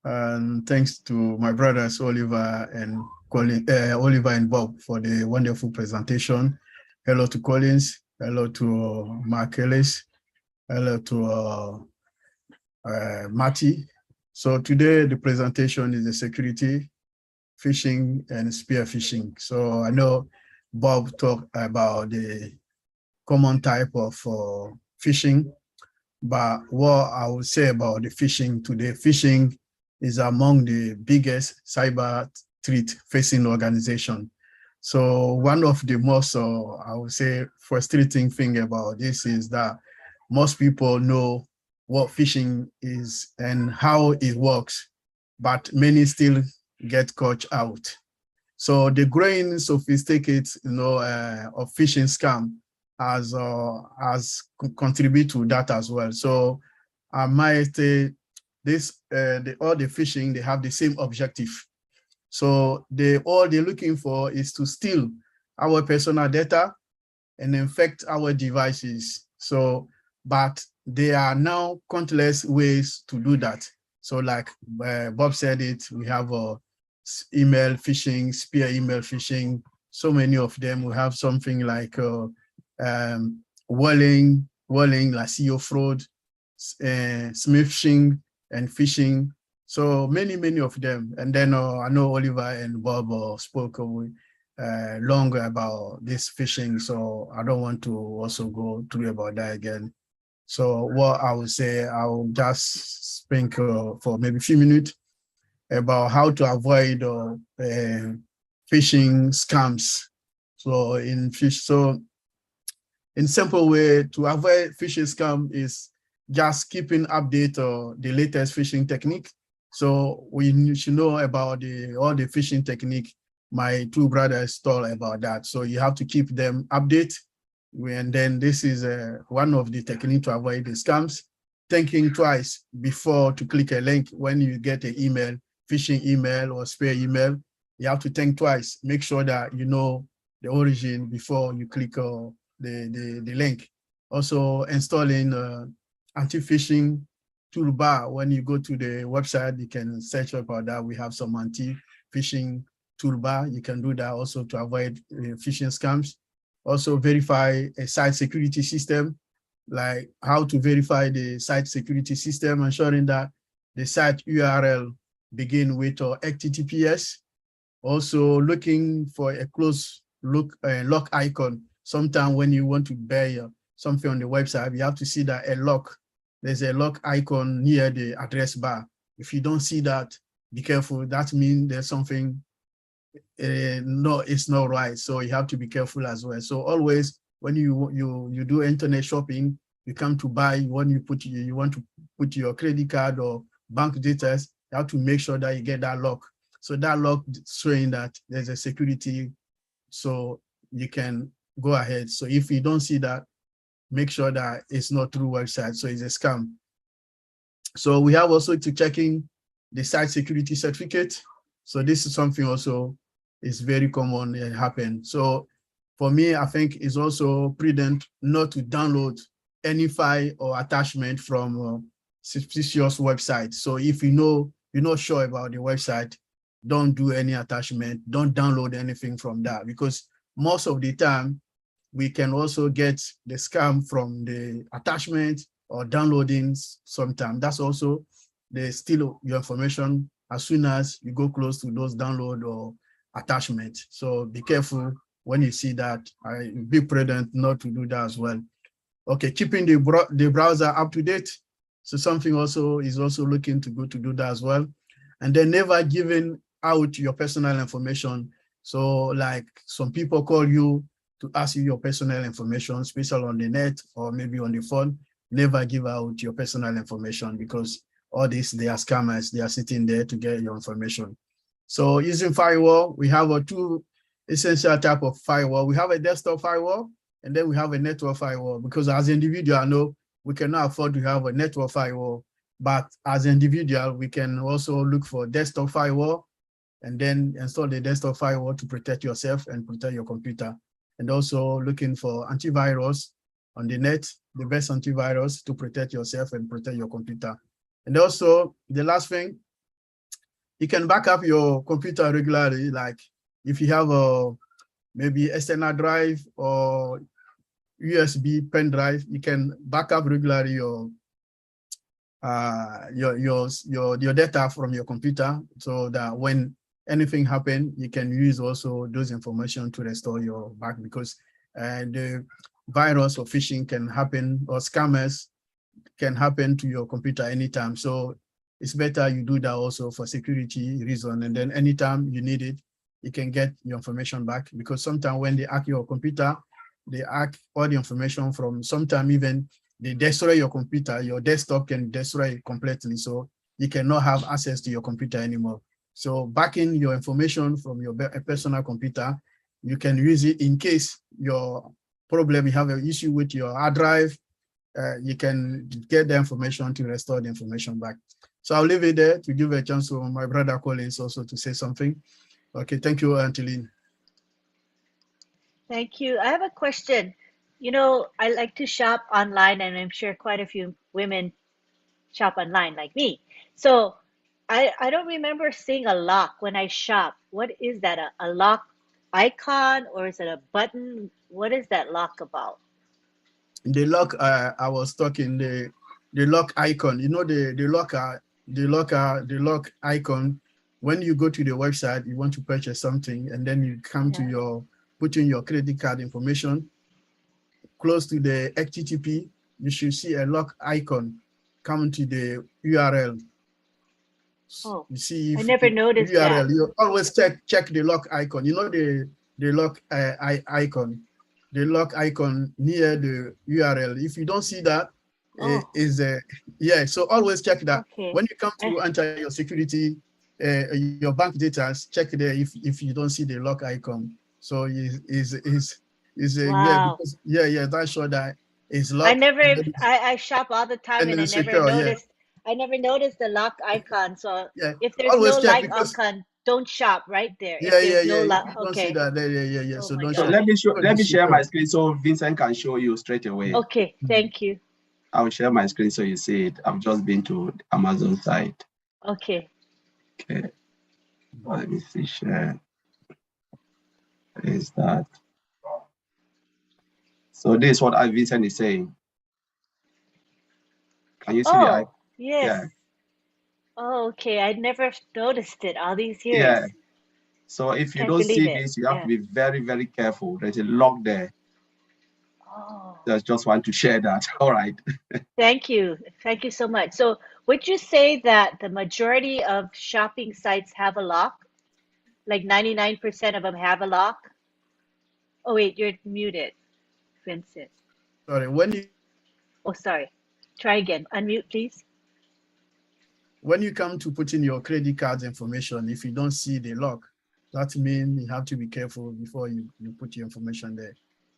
And thanks to my brothers, Oliver and Oliver and Bob, for the wonderful presentation. Hello to Collins. Hello to Mark Ellis. Hello to Matty. So today the presentation is the security, phishing, and spear phishing. So I know Bob talked about the common type of phishing, but what I would say about the phishing today, phishing is among the biggest cyber threat facing organization. So one of the most, I would say, frustrating thing about this is that most people know what phishing is and how it works, but many still get caught out. So the growing sophisticated, of phishing scam has contributed to that as well. So I might say all the phishing, they have the same objective. So all they're looking for is to steal our personal data and infect our devices. So, but there are now countless ways to do that. So like Bob said it, we have email phishing, spear email phishing, so many of them. We have something like walling, like CEO fraud, smishing, and phishing. So many of them. And then I know Oliver and Bob spoke long about this phishing, so I don't want to also go through about that again. So what I would say, I'll just speak for maybe a few minutes about how to avoid phishing scams. So in simple way to avoid phishing scam is just keeping update the latest phishing technique. So we should know about all the phishing technique. My two brothers told about that. So you have to keep them update. And then this is one of the techniques to avoid the scams. Thinking twice before to click a link when you get an email, phishing email or spear email. You have to think twice. Make sure that you know the origin before you click the link. Also installing anti-phishing toolbar. When you go to the website, you can search about that. We have some anti-phishing toolbar. You can do that also to avoid phishing scams. Also verify a site security system, like how to verify the site security system, ensuring that the site URL begin with HTTPS. Also looking for a close look lock icon. Sometimes when you want to buy something on the website, you have to see that there's a lock icon near the address bar. If you don't see that, be careful. That means there's something no, it's not right. So you have to be careful as well. So always when you do internet shopping, you come to buy, you want to put your credit card or bank details, you have to make sure that you get that lock. So that log showing that there's a security, so you can go ahead. So if you don't see that, make sure that it's not through website, so it's a scam. So we have also to checking the site security certificate. So this is something also is very common and happen. So for me, I think it's also prudent not to download any file or attachment from suspicious website. So if you know you're not sure about the website, don't do any attachment, don't download anything from that, because most of the time we can also get the scam from the attachment or downloading sometime. That's also, they steal your information as soon as you go close to those download or attachment. So be careful when you see that. Be prudent not to do that as well. Okay, keeping the browser up to date. So something also is also looking to go to do that as well. And then never giving out your personal information. So like some people call you to ask you your personal information, especially on the net or maybe on the phone. Never give out your personal information, because all these, they are scammers. They are sitting there to get your information. So using firewall, we have two essential type of firewall. We have a desktop firewall, and then we have a network firewall, because as an individual, I know we cannot afford to have a network firewall, but as an individual, we can also look for desktop firewall and then install the desktop firewall to protect yourself and protect your computer. And also looking for antivirus on the net, the best antivirus to protect yourself and protect your computer. And also the last thing, you can back up your computer regularly. Like if you have a maybe external drive or USB pen drive, you can back up regularly your data from your computer, so that when anything happen, you can use also those information to restore your back, because the virus or phishing can happen, or scammers can happen to your computer anytime. So it's better you do that also for security reason. And then anytime you need it, you can get your information back, because sometimes when they hack your computer, they hack all the information from, sometimes even they destroy your computer, your desktop can destroy it completely. So you cannot have access to your computer anymore. So backing your information from your personal computer, you can use it in case your problem, you have an issue with your hard drive, you can get the information to restore the information back. So I'll leave it there to give a chance to my brother Collins also to say something. Okay, thank you, Angeline. Thank you. I have a question. You know, I like to shop online, and I'm sure quite a few women shop online like me. So I don't remember seeing a lock when I shop. What is that? A lock icon, or is it a button? What is that lock about? The lock, I was talking, the lock icon, you know, the lock icon. When you go to the website, you want to purchase something, and then you come to your, put in your credit card information, close to the HTTP, you should see a lock icon come to the URL. Oh, you see if I never noticed URL, that. you always check the lock icon. You know the lock icon, the lock icon near the URL. If you don't see that, Oh, is yeah. So always check that. okay. When you come to enter your security, your bank details, check there if you don't see the lock icon. So is yeah, Wow. because yeah, that's sure that it's I locked never, I shop all the time, and and then secure. Yeah, I never noticed the lock icon. So yeah. if there's no Always check, like because icon, don't shop right there. If yeah. there's no If lock, you don't see okay. that there, yeah. Oh So my don't So shop. gosh. let me share my screen so Vincent can show you straight away. Okay, thank you. I will share my screen so you see it. I've just been to the Amazon site. Okay. Okay. Let me see, share. Is that? So this is what Vincent is saying. Can you see the icon? Oh, yes. Yeah. Oh, okay. I never noticed it all these years. Yeah. So if you Can't don't believe see it. this, you have to Yeah. be very, very careful. There's a lock there. Oh, Just want to share that. All right. thank you. Thank you so much. So would you say that the majority of shopping sites have a lock? Like 99% of them have a lock? Oh, wait, you're muted, Vincent. Sorry, when you Oh, sorry. Try again. Unmute, please. when you come to put in your credit card information, if you don't see the lock, that means you have to be careful before you put your information there.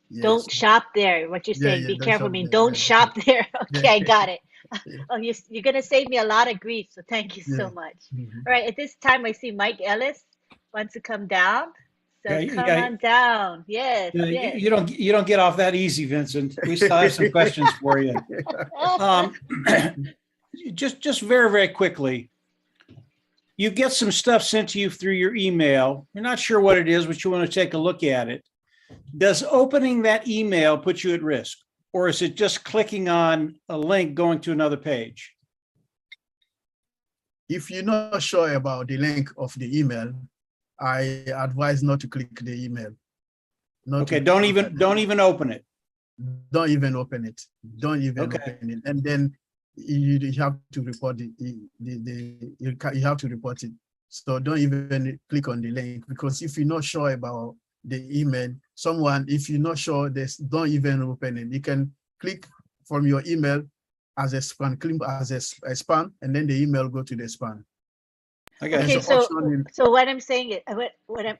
Yes. Don't shop there. What you're Yeah, saying, yeah, be don't careful. shop I mean, there. don't Yeah, shop there. yeah, Okay, I got it. yeah, Oh, you're going to save me a lot of grief. So thank you yeah. so much. Mhm. All right. At this time, I see Mike Ellis wants to come down. So Yeah, come yeah, on down. Yes, yeah, yes. you don't get off that easy, Vincent. We still have some questions for you. Um, just very, very quickly, you get some stuff sent to you through your email. You're not sure what it is, but you want to take a look at it. Does opening that email put you at risk? Or is it just clicking on a link going to another page? If you're not sure about the link of the email, I advise not to click the email. Okay, don't even open it. Don't even open it. Don't even Okay. open it. And then you have to report you have to report it. So don't even click on the link, because if you're not sure about the email, if you're not sure, don't even open it. You can click from your email as a spam, click as a spam, and then the email go to the spam. Okay. Okay, There's an option in- so what I'm saying is,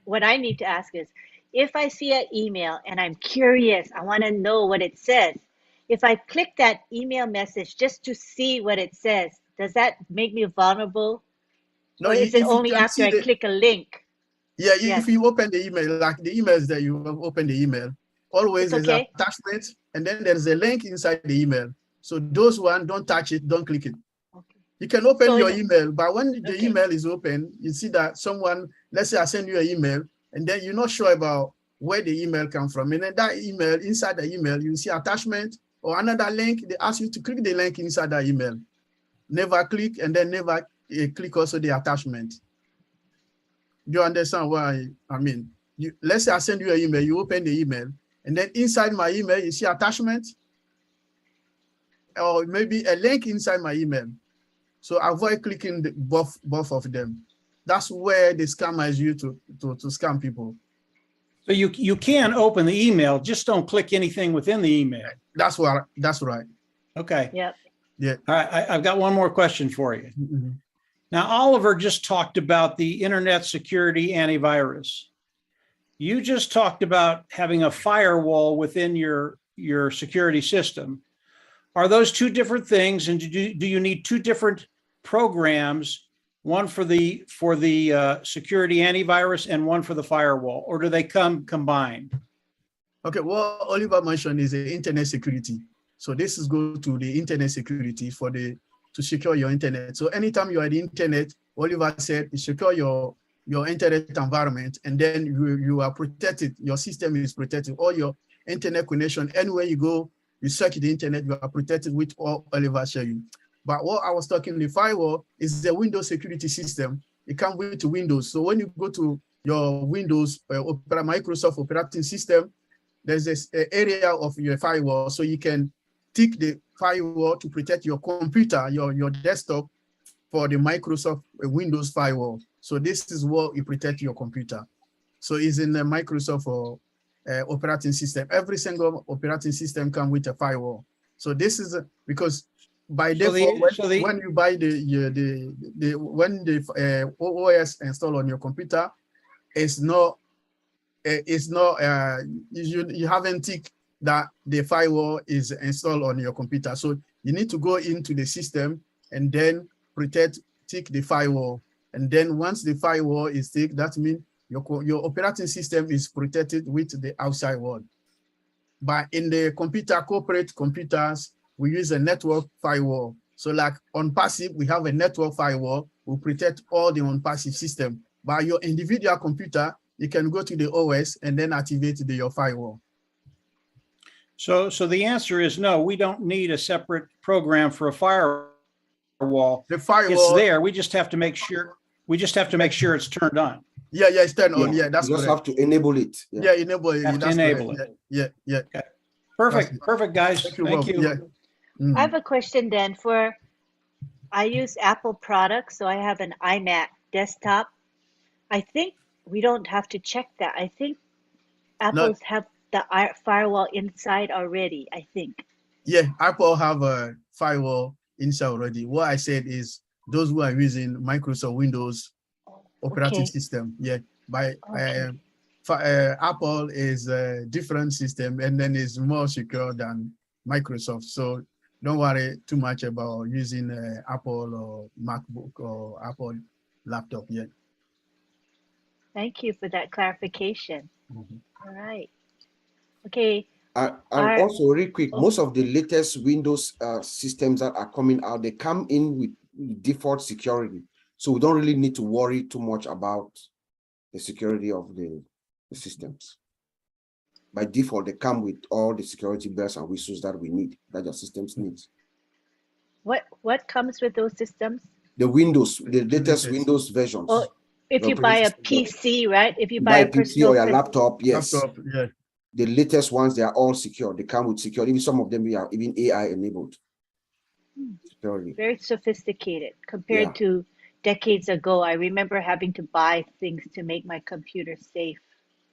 what I need to ask is, if I see an email and I'm curious, I want to know what it says. If I click that email message just to see what it says, does that make me vulnerable? No, Or is it if you only can after see I click a link? yeah, Yes, if you open the email, like the emails that you have opened the email, always it's there's okay. attachment, and then there's a link inside the email. So those one, don't touch it, don't click it. Okay. You can open So your email, but when the okay. email is open, you see that someone, let's say I send you an email, and then you're not sure about where the email comes from. And then that email, inside the email, you see attachment or another link. They ask you to click the link inside the email. Never click, and then never click also the attachment. Do you understand why I mean? Let's say I send you an email, you open the email, and then inside my email, you see attachment, or maybe a link inside my email. So avoid clicking both of them. That's where the scammers use to scam people. So you can open the email, just don't click anything within the email. That's right. Okay. Yep. Yeah. All right. I've got one more question for you. Mm-hmm. Now, Oliver just talked about the internet security antivirus. You just talked about having a firewall within your security system. Are those two different things? And do you need two different programs, one for the security antivirus and one for the firewall, or do they come combined? Okay, what Oliver mentioned is the internet security. So this is go to the internet security to secure your internet. So anytime you are on the internet, Oliver said, you secure your internet environment, and then you are protected. Your system is protected. All your internet connection, anywhere you go, you search the internet, you are protected with all Oliver showed you. But what I was talking, the firewall is the Windows security system. It comes with Windows. So when you go to your Windows Microsoft operating system, there's this area of your firewall, so you can tick the firewall to protect your computer, your desktop, for the Microsoft Windows firewall. So this is what you protect your computer. So it's in the Microsoft operating system. Every single operating system comes with a firewall. So this is because by default, when you buy when the OS installed on your computer, you haven't ticked that the firewall is installed on your computer. So you need to go into the system and then tick the firewall. And then once the firewall is ticked, that means your operating system is protected with the outside world. But in the corporate computers, we use a network firewall. So like on ONPASSIVE, we have a network firewall. We protect all the ONPASSIVE system. By your individual computer, you can go to the OS and then activate your firewall. So the answer is no, we don't need a separate program for a firewall. The firewall, it's there. We just have to make sure it's turned on. Yeah, it's turned on. Yeah, that's you just correct. have to enable it. Yeah, enable it. Have to enable it. Yeah. Okay. Perfect, guys. Thank you. Yeah. I have a question then I use Apple products, so I have an iMac desktop. I think we don't have to check that. I think Apple's have the firewall inside already, I think. Yeah, Apple have a firewall inside already. What I said is those who are using Microsoft Windows operating Okay. system. Yeah, by Okay. Apple is a different system, and then it's more secure than Microsoft. So don't worry too much about using Apple or MacBook or Apple laptop yet. Thank you for that clarification. Mhm. All right. Okay. And Our, also, real quick, oh, most of the latest Windows systems that are coming out, they come in with default security. So we don't really need to worry too much about the security of the systems. By default, they come with all the security bells and whistles that we need, that your systems needs. what comes with those systems? The Windows, the latest Latest. Windows versions. Oh, if the you buy operating a system, PC, right? If you you buy buy a a PC or your laptop, yes. Laptop, yeah. The latest ones, they are all secure. They come with security. Even some of them are even AI enabled. Security. very sophisticated compared Yeah. to decades ago. I remember having to buy things to make my computer safe,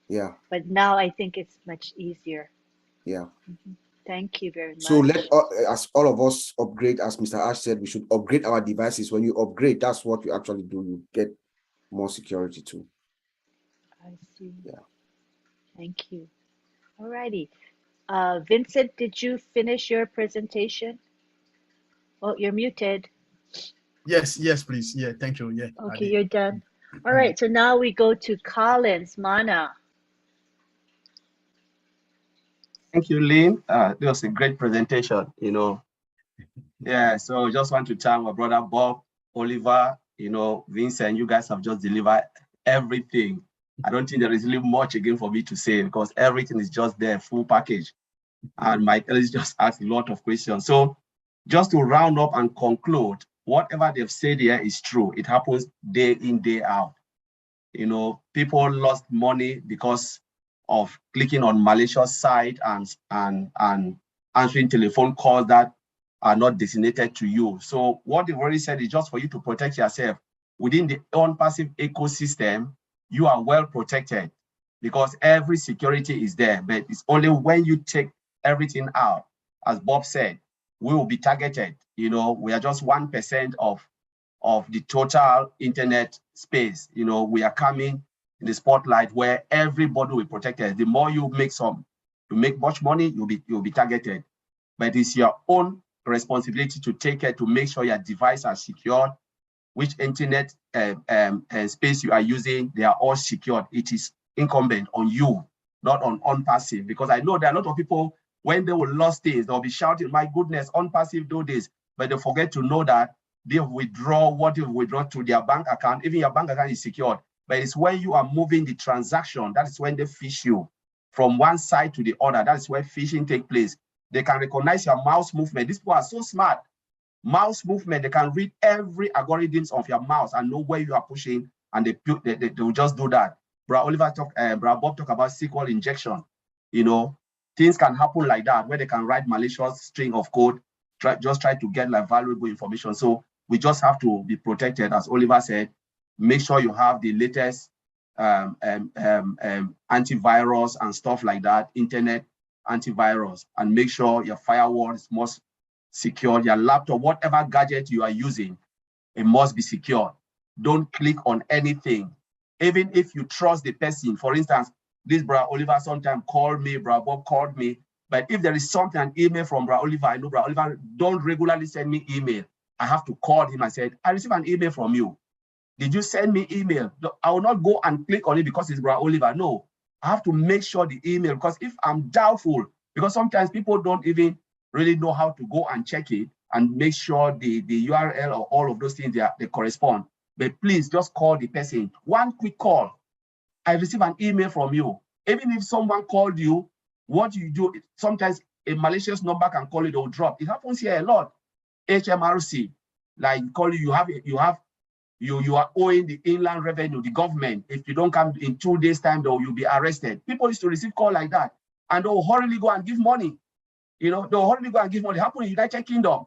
Yeah. but now I think it's much easier. Yeah. Thank you very So much. as all of us upgrade, as Mr. Ash said, we should upgrade our devices. When you upgrade, that's what you actually do. You get more security too. I see. Yeah. Thank you. All righty. Vincent, did you finish your presentation? Oh, you're muted. Yes, please. Yeah, thank you. Yeah, I Okay, did. you're done. All right, so now we go to Collins, Mana. Thank you, Lynn. That was a great presentation, Yeah, so just want to thank my brother Bob, Oliver, Vincent, you guys have just delivered everything. I don't think there is really much again for me to say because everything is just there, full package. And my colleagues just asked a lot of questions. So just to round up and conclude, whatever they've said here is true. It happens day in, day out. People lost money because of clicking on malicious site and answering telephone calls that are not designated to you. So what they've already said is just for you to protect yourself. Within the ONPASSIVE ecosystem, you are well protected because every security is there, but it's only when you take everything out, as Bob said, we will be targeted. We are just 1% of the total internet space. We are coming in the spotlight where everybody will be protected. The more you make much money, you'll be targeted. But it's your own responsibility to take care to make sure your devices are secured, which internet space you are using, they are all secured. It is incumbent on you, not on ONPASSIVE, because I know there are a lot of people, when they will lose things, they'll be shouting, my goodness, ONPASSIVE do this, but they forget to know that they withdraw what you withdraw to their bank account. Even your bank account is secured, but it's when you are moving the transaction, that is when they phish you from one side to the other. That is where phishing takes place. They can recognize your mouse movement. These people are so smart. Mouse movement, they can read every algorithms of your mouse and know where you are pushing, and they will just do that. Bra Bob talk about SQL injection. Things can happen like that where they can write malicious string of code, just try to get like valuable information. So we just have to be protected, as Oliver said. Make sure you have the latest antivirus and stuff like that, internet antivirus, and make sure your firewall is most secure. Your laptop, whatever gadget you are using, it must be secure. Don't click on anything, even if you trust the person. For instance, this Bra Oliver sometimes called me, Bra Bob called me, but if there is something, an email from Bra Oliver, I know Bra Oliver don't regularly send me email. I have to call him and say, I received an email from you. Did you send me email? I will not go and click on it because it's Bra Oliver. No, I have to make sure the email, because if I'm doubtful, because sometimes people don't even really know how to go and check it and make sure the URL or all of those things, they correspond. But please just call the person. One quick call. I received an email from you. Even if someone called you, what you do, sometimes a malicious number can call it or drop. It happens here a lot. HMRC, like call you are owing the inland revenue, the government. If you don't come in 2 days' time, though, you'll be arrested. People used to receive call like that, and they'll hurriedly go and give money. They'll hurriedly go and give money. It happened in the United Kingdom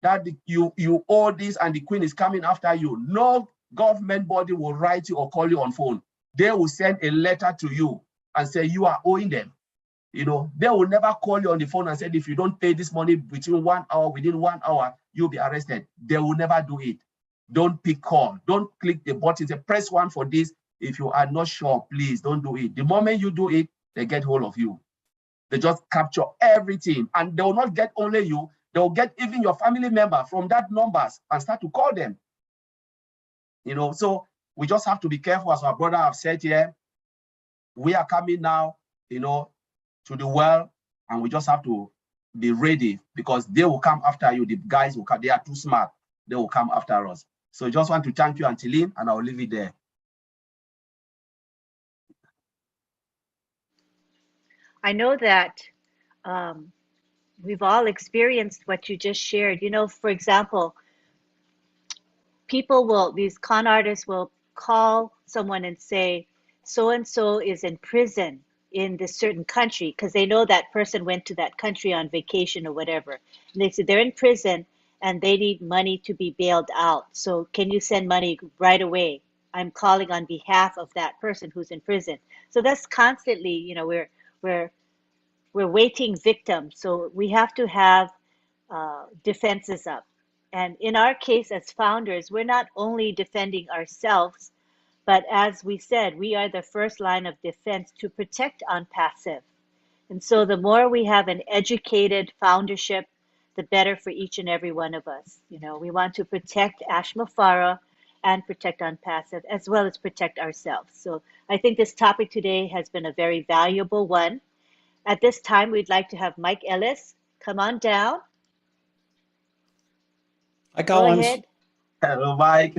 that you owe this and the Queen is coming after you. No government body will write you or call you on phone. They will send a letter to you and say you are owing them. They will never call you on the phone and say, if you don't pay this money within 1 hour, you'll be arrested. They will never do it. Don't pick call. Don't click the button. Say, press 1 for this. If you are not sure, please don't do it. The moment you do it, they get hold of you. They just capture everything, and they will not get only you. They will get even your family member from that numbers and start to call them. You know, so we just have to be careful, as our brother have said here. We are coming now, you know, to the well, and we just have to be ready, because they will come after you. The guys will come. They are too smart. They will come after us. So just want to thank you, Antiline, and I'll leave it there. I know that we've all experienced what you just shared. You know, for example, these con artists will call someone and say, so-and-so is in prison in this certain country, because they know that person went to that country on vacation or whatever. And they say they're in prison and they need money to be bailed out. So can you send money right away? I'm calling on behalf of that person who's in prison. So that's constantly, you know, we're waiting victims. So we have to have defenses up. And in our case as founders, we're not only defending ourselves, but as we said, we are the first line of defense to protect ONPASSIVE. And so the more we have an educated foundership, the better for each and every one of us. You know, we want to protect Ashmafara and protect ONPASSIVE, as well as protect ourselves. So I think this topic today has been a very valuable one. At this time, we'd like to have Mike Ellis come on down. Hi, Go Collins. ahead. Hello, Mike.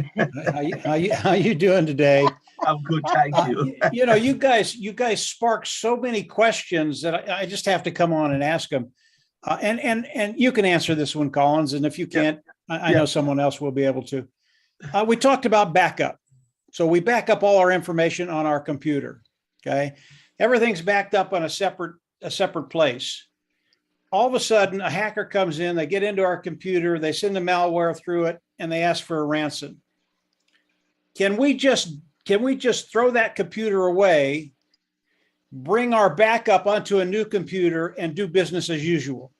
How you doing today? I'm good, thank you. You know, you guys spark so many questions that I just have to come on and ask them. And you can answer this one, Collins. And if you can't, I know someone else will be able to. We talked about backup. So we back up all our information on our computer. Okay, everything's backed up on a separate place. All of a sudden, a hacker comes in, they get into our computer, they send the malware through it, and they ask for a ransom. Can we just throw that computer away, bring our backup onto a new computer, and do business as usual?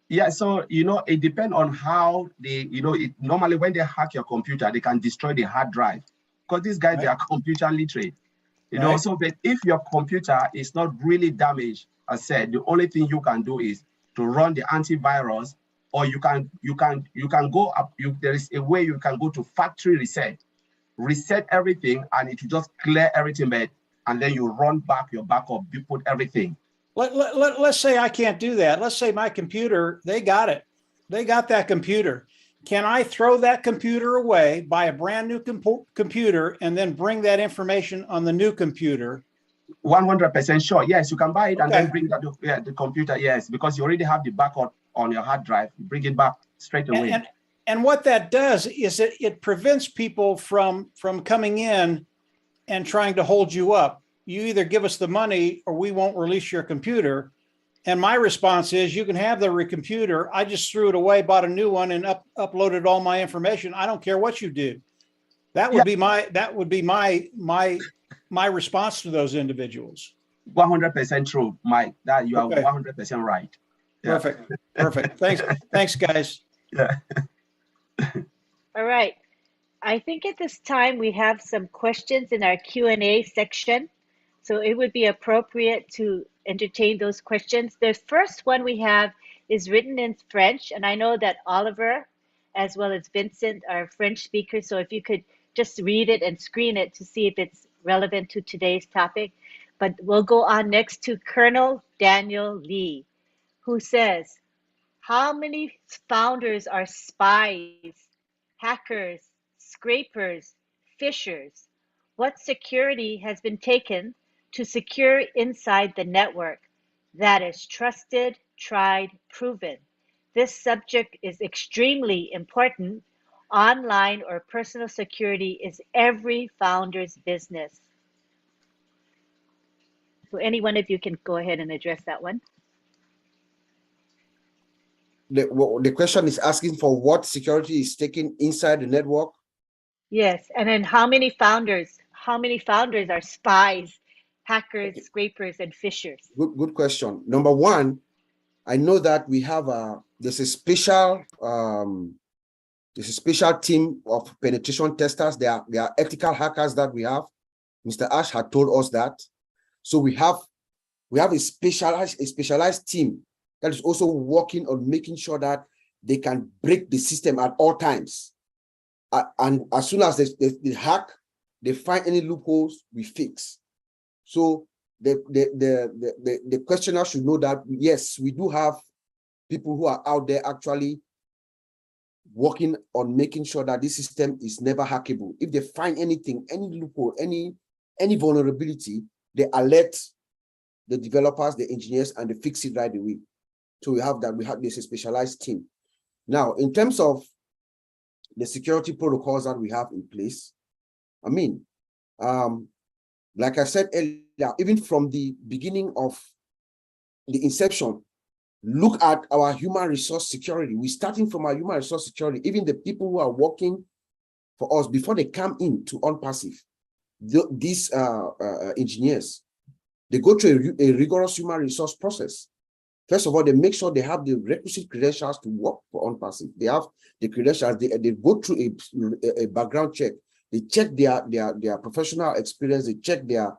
Yeah, so, you know, it depends on how normally when they hack your computer, they can destroy the hard drive, because these guys, they are computer literate. You know, so but if your computer is not really damaged, as said, the only thing you can do is to run the antivirus, or you can go up. There is a way you can go to factory reset everything, and it will just clear everything back, and then you run back your backup, you put everything. Let's say I can't do that. Let's say my computer, they got it. They got that computer. Can I throw that computer away, buy a brand new computer, and then bring that information on the new computer? 100% sure. Yes, you can buy it and then bring that the computer. Yes, because you already have the backup on your hard drive. You bring it back straight away. And what that does is it prevents people from coming in and trying to hold you up. You either give us the money or we won't release your computer. And my response is, you can have the computer. I just threw it away, bought a new one, and uploaded all my information. I don't care what you do. That would be my response to those individuals. 100% true, Mike. That you are 100% right. Yeah. Perfect. Thanks, guys. Yeah. All right. I think at this time we have some questions in our Q&A section. So it would be appropriate to entertain those questions. The first one we have is written in French, and I know that Oliver as well as Vincent are French speakers. So if you could just read it and screen it to see if it's relevant to today's topic. But we'll go on next to Colonel Daniel Lee, who says, how many founders are spies, hackers, scrapers, phishers? What security has been taken to secure inside the network that is trusted, tried, proven? This subject is extremely important. Online or personal security is every founder's business. So any one of you can go ahead and address that one. The question is asking for what security is taken inside the network. Yes, and then how many founders are spies, hackers, scrapers, and phishers? Good question. Number one, I know that we have there's a special There's a special team of penetration testers. There are ethical hackers that we have. Mr. Ash had told us that. So we have a specialized team that is also working on making sure that they can break the system at all times. And as soon as they hack, they find any loopholes, we fix. So the questioner should know that, yes, we do have people who are out there actually working on making sure that this system is never hackable. If they find anything, any loophole, any vulnerability, they alert the developers, the engineers, and they fix it right away. So we have that. This a specialized team. Now, in terms of the security protocols that we have in place, I mean, like I said earlier, even from the beginning of the inception, look at our human resource security. We're starting from our human resource security. Even the people who are working for us before they come into ONPASSIVE, these engineers, they go through a rigorous human resource process. First of all, they make sure they have the requisite credentials to work for ONPASSIVE. They have the credentials. They go through a background check. They check their professional experience. They check their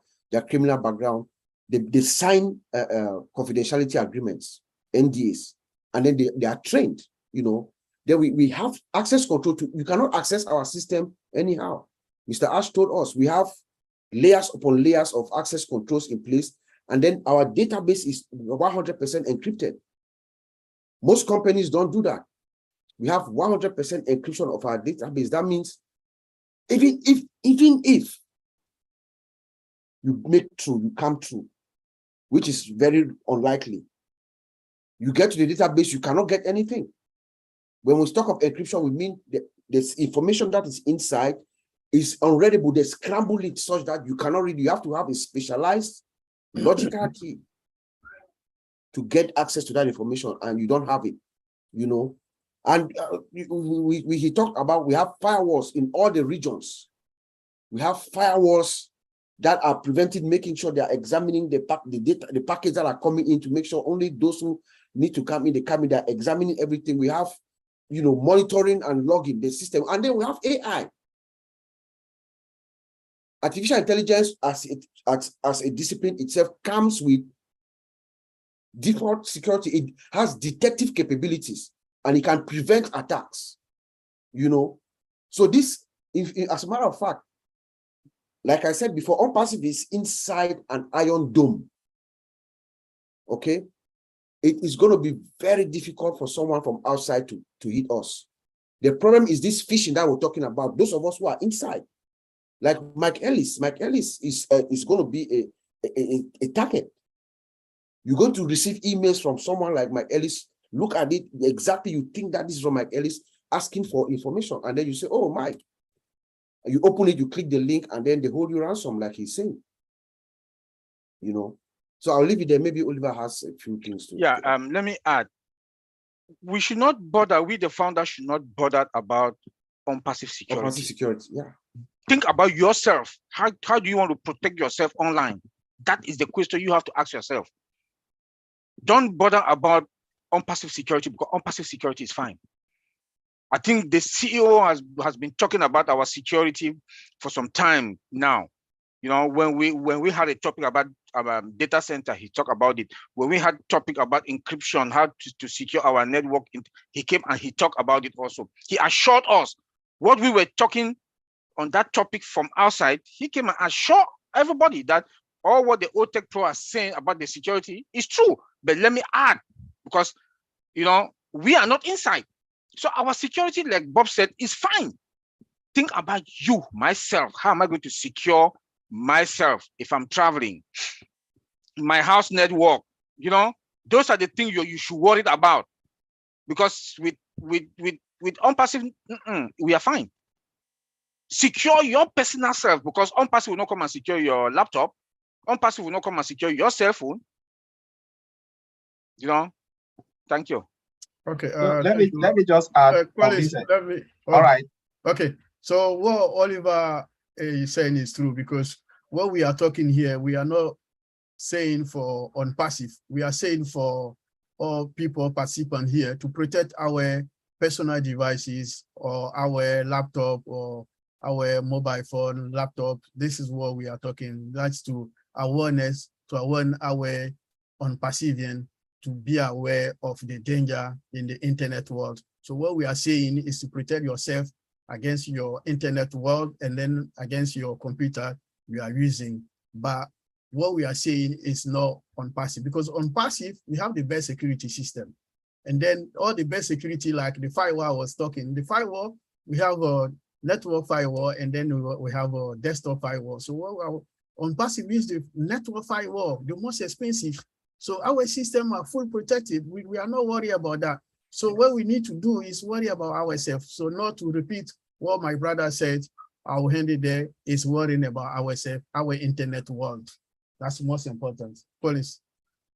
criminal background. They sign confidentiality agreements, NDAs, and then they are trained. You know, then we have access control to. You cannot access our system anyhow. Mr. Ash told us we have layers upon layers of access controls in place, and then our database is 100% encrypted. Most companies don't do that. We have 100% encryption of our database. That means even if you you come through, which is very unlikely, you get to the database, you cannot get anything. When we talk of encryption, we mean there's information that is inside is unreadable. They scramble it such that you cannot read. You have to have a specialized logical key to get access to that information, and you don't have it, you know. And he talked about we have firewalls in all the regions. We have firewalls that are preventing, making sure they are examining the packets that are coming in to make sure only those who need to come in, they come in. They're examining everything. We have, you know, monitoring and logging the system, and then we have AI. Artificial intelligence as a discipline itself comes with default security. It has detective capabilities and it can prevent attacks, you know. So this, as a matter of fact, like I said before, ONPASSIVE is inside an iron dome, okay? It is going to be very difficult for someone from outside to hit us. The problem is this phishing that we're talking about. Those of us who are inside, like Mike Ellis is going to be a target. You're going to receive emails from someone like Mike Ellis. Look at it exactly. You think that this is from Mike Ellis asking for information, and then you say, "Oh, Mike." You open it, you click the link, and then they hold you ransom, like he's saying. You know. So I'll leave it there. Maybe Oliver has a few things to. Yeah. Let me add. We should not bother. We, the founder, should not bother about ONPASSIVE security. ONPASSIVE security. Yeah. Think about yourself. How do you want to protect yourself online? That is the question you have to ask yourself. Don't bother about ONPASSIVE security, because ONPASSIVE security is fine. I think the CEO has been talking about our security for some time now. You know, when we had a topic about data center, he talked about it. When we had a topic about encryption, how to secure our network, he came and he talked about it also. He assured us what we were talking on that topic from outside. He came and assured everybody that all what the OTech Pro are saying about the security is true. But let me add, because, you know, we are not inside. So our security, like Bob said, is fine. Think about you, myself. How am I going to secure myself if I'm traveling? My house network, you know, those are the things you should worry about. Because with ONPASSIVE, we are fine. Secure your personal self, because ONPASSIVE will not come and secure your laptop. ONPASSIVE will not come and secure your cell phone. You know, thank you. Okay. Let me just add. All right. Okay. So what Oliver is saying is true, because what we are talking here, we are not saying for ONPASSIVE. We are saying for all people participant here to protect our personal devices or our laptop or our mobile phone, laptop. This is what we are talking. That's to awareness, to warn our Unpassive to be aware of the danger in the internet world. So what we are saying is to protect yourself against your internet world and then against your computer you are using. But what we are saying is not Unpassive, because Unpassive, we have the best security system. And then all the best security, like the firewall I was talking, the firewall, we have a network firewall, and then we have a desktop firewall. So what Unpassive is the network firewall, the most expensive. So our system are full protected. We are not worried about that. So what we need to do is worry about ourselves. So not to repeat what my brother said, our handy there is worrying about ourselves, our internet world. That's most important. Police.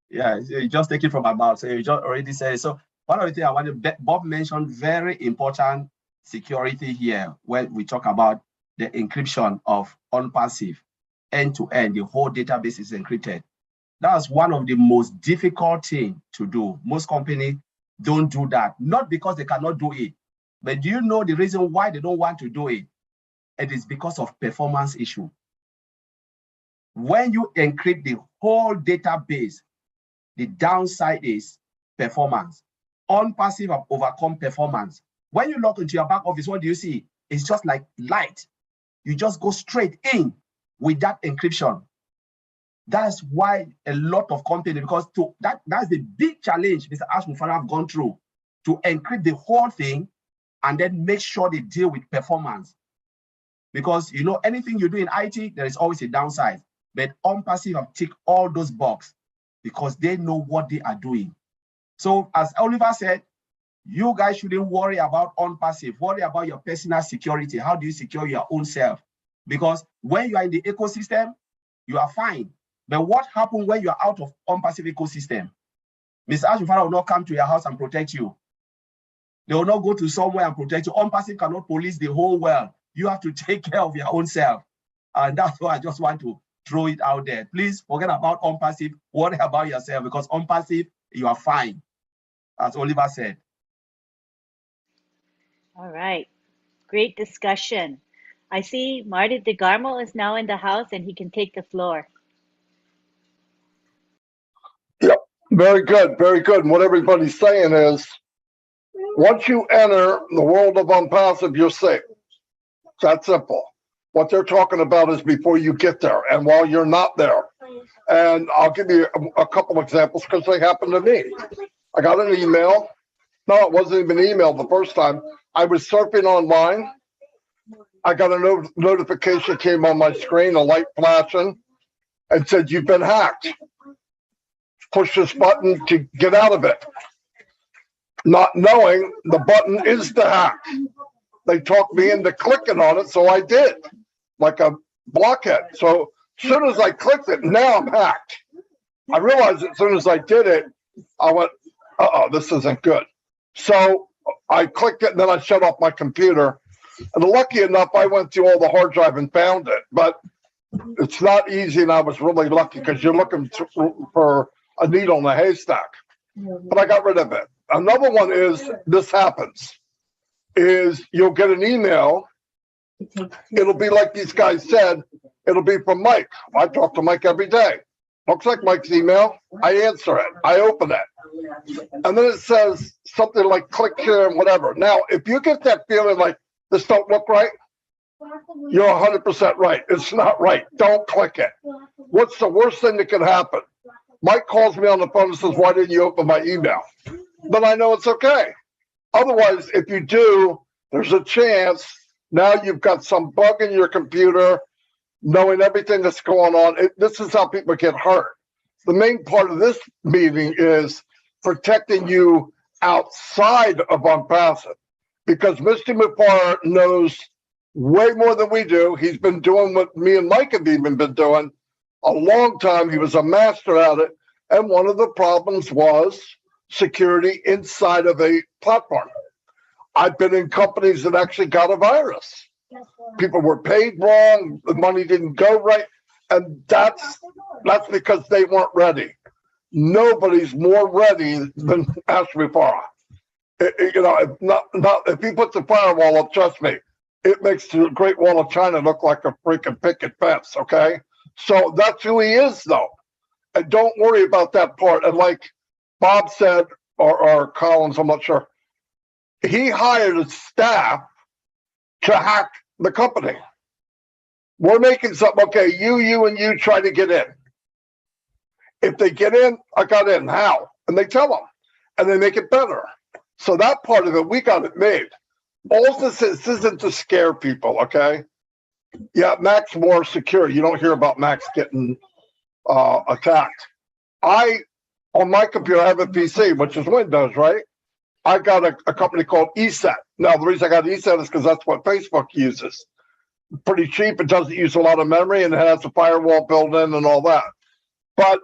Yeah, you just take it from my mouth. So you just already said it. So one of the things I wanted, Bob mentioned very important security here when we talk about the encryption of Unpassive end-to-end, the whole database is encrypted. That's one of the most difficult things to do. Most companies don't do that, not because they cannot do it, but do you know the reason why they don't want to do it? It is because of performance issue. When you encrypt the whole database, the downside is performance. Unpassive have overcome performance. When you log into your back office, what do you see? It's just like light. You just go straight in with that encryption. That's why a lot of companies, because that's the big challenge Mr. Ashmufara have gone through, to encrypt the whole thing and then make sure they deal with performance. Because you know, anything you do in IT, there is always a downside. But Unpassive have ticked all those boxes because they know what they are doing. So as Oliver said, you guys shouldn't worry about Unpassive, worry about your personal security. How do you secure your own self? Because when you are in the ecosystem, you are fine. But what happens when you are out of Unpassive ecosystem? Mr. Ashufara will not come to your house and protect you. They will not go to somewhere and protect you. Unpassive cannot police the whole world. You have to take care of your own self. And that's why I just want to throw it out there. Please forget about Unpassive, worry about yourself, because Unpassive, you are fine, as Oliver said. All right, great discussion. I see Marty DeGarmo is now in the house and he can take the floor. Yep, very good, very good. And what everybody's saying is, once you enter the world of Unpassive, you're safe. It's that simple. What they're talking about is before you get there and while you're not there. And I'll give you a couple examples because they happened to me. I got an email. No, it wasn't even an email the first time. I was surfing online. I got a notification came on my screen, a light flashing, and said, "You've been hacked. Push this button to get out of it." Not knowing the button is the hack. They talked me into clicking on it, so I did, like a blockhead. So as soon as I clicked it, now I'm hacked. I realized as soon as I did it, I went, uh-oh, this isn't good. So I clicked it, and then I shut off my computer. And lucky enough, I went through all the hard drive and found it. But it's not easy, and I was really lucky because you're looking for a needle in a haystack. But I got rid of it. Another one is, this happens, is you'll get an email. It'll be like these guys said, it'll be from Mike. I talk to Mike every day. Looks like Mike's email. I answer it. I open it. And then it says something like click here and whatever. Now, if you get that feeling like this don't look right, you're 100% right. It's not right. Don't click it. What's the worst thing that can happen? Mike calls me on the phone and says, "Why didn't you open my email?" Then I know it's okay. Otherwise, if you do, there's a chance now you've got some bug in your computer, knowing everything that's going on. This is how people get hurt. The main part of this meeting is protecting you outside of Unpassive, because Mr. Mufar knows way more than we do. He's been doing what me and Mike have even been doing a long time. He was a master at it. And one of the problems was security inside of a platform. I've been in companies that actually got a virus. People were paid wrong, the money didn't go right, and that's because they weren't ready. Nobody's more ready than Ashmi Farah. You know, if he puts a firewall up, trust me, it makes the Great Wall of China look like a freaking picket fence. Okay, so that's who he is, though, and don't worry about that part. And like Bob said, or Collins, I'm not sure, he hired a staff to hack the company. We're making something. Okay, you and you try to get in. If they get in, I got in. How? And they tell them, and they make it better. So that part of it, we got it made. All this isn't to scare people, okay? Yeah, Mac's more secure. You don't hear about Mac's getting attacked. On my computer, I have a PC, which is Windows, right? I got a company called ESET. Now, the reason I got ESET is because that's what Facebook uses. Pretty cheap. It doesn't use a lot of memory, and it has a firewall built in and all that. But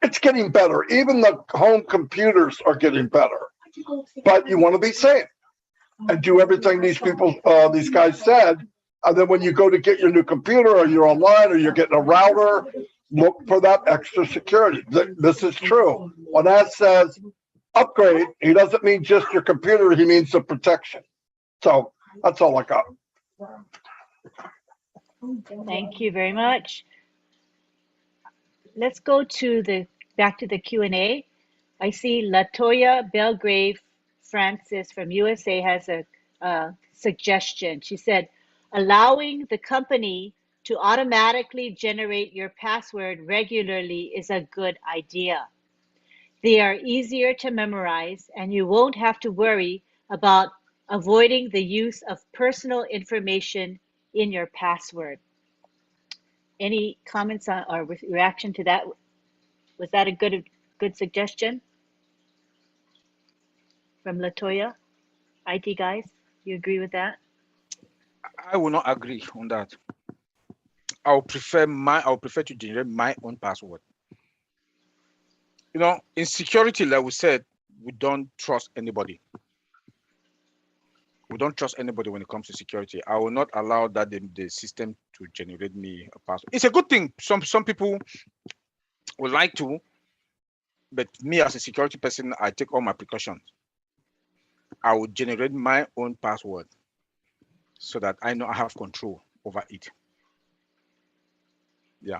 it's getting better. Even the home computers are getting better. But you want to be safe and do everything these guys said. And then when you go to get your new computer, or you're online, or you're getting a router, look for that extra security. This is true. When that says upgrade, he doesn't mean just your computer, he means the protection. So that's all I got. Thank you very much. Let's go to back to the Q&A. I see Latoya Belgrave Francis from USA has a suggestion. She said, allowing the company to automatically generate your password regularly is a good idea. They are easier to memorize, and you won't have to worry about avoiding the use of personal information in your password. Any comments on or reaction to that? Was that a good suggestion from Latoya? IT guys, you agree with that? I will not agree on that. I would prefer to generate my own password. You know, in security, like we said, we don't trust anybody. We don't trust anybody when it comes to security. I will not allow that the system to generate me a password. It's a good thing. Some people would like to, but me as a security person, I take all my precautions. I will generate my own password so that I know I have control over it. Yeah.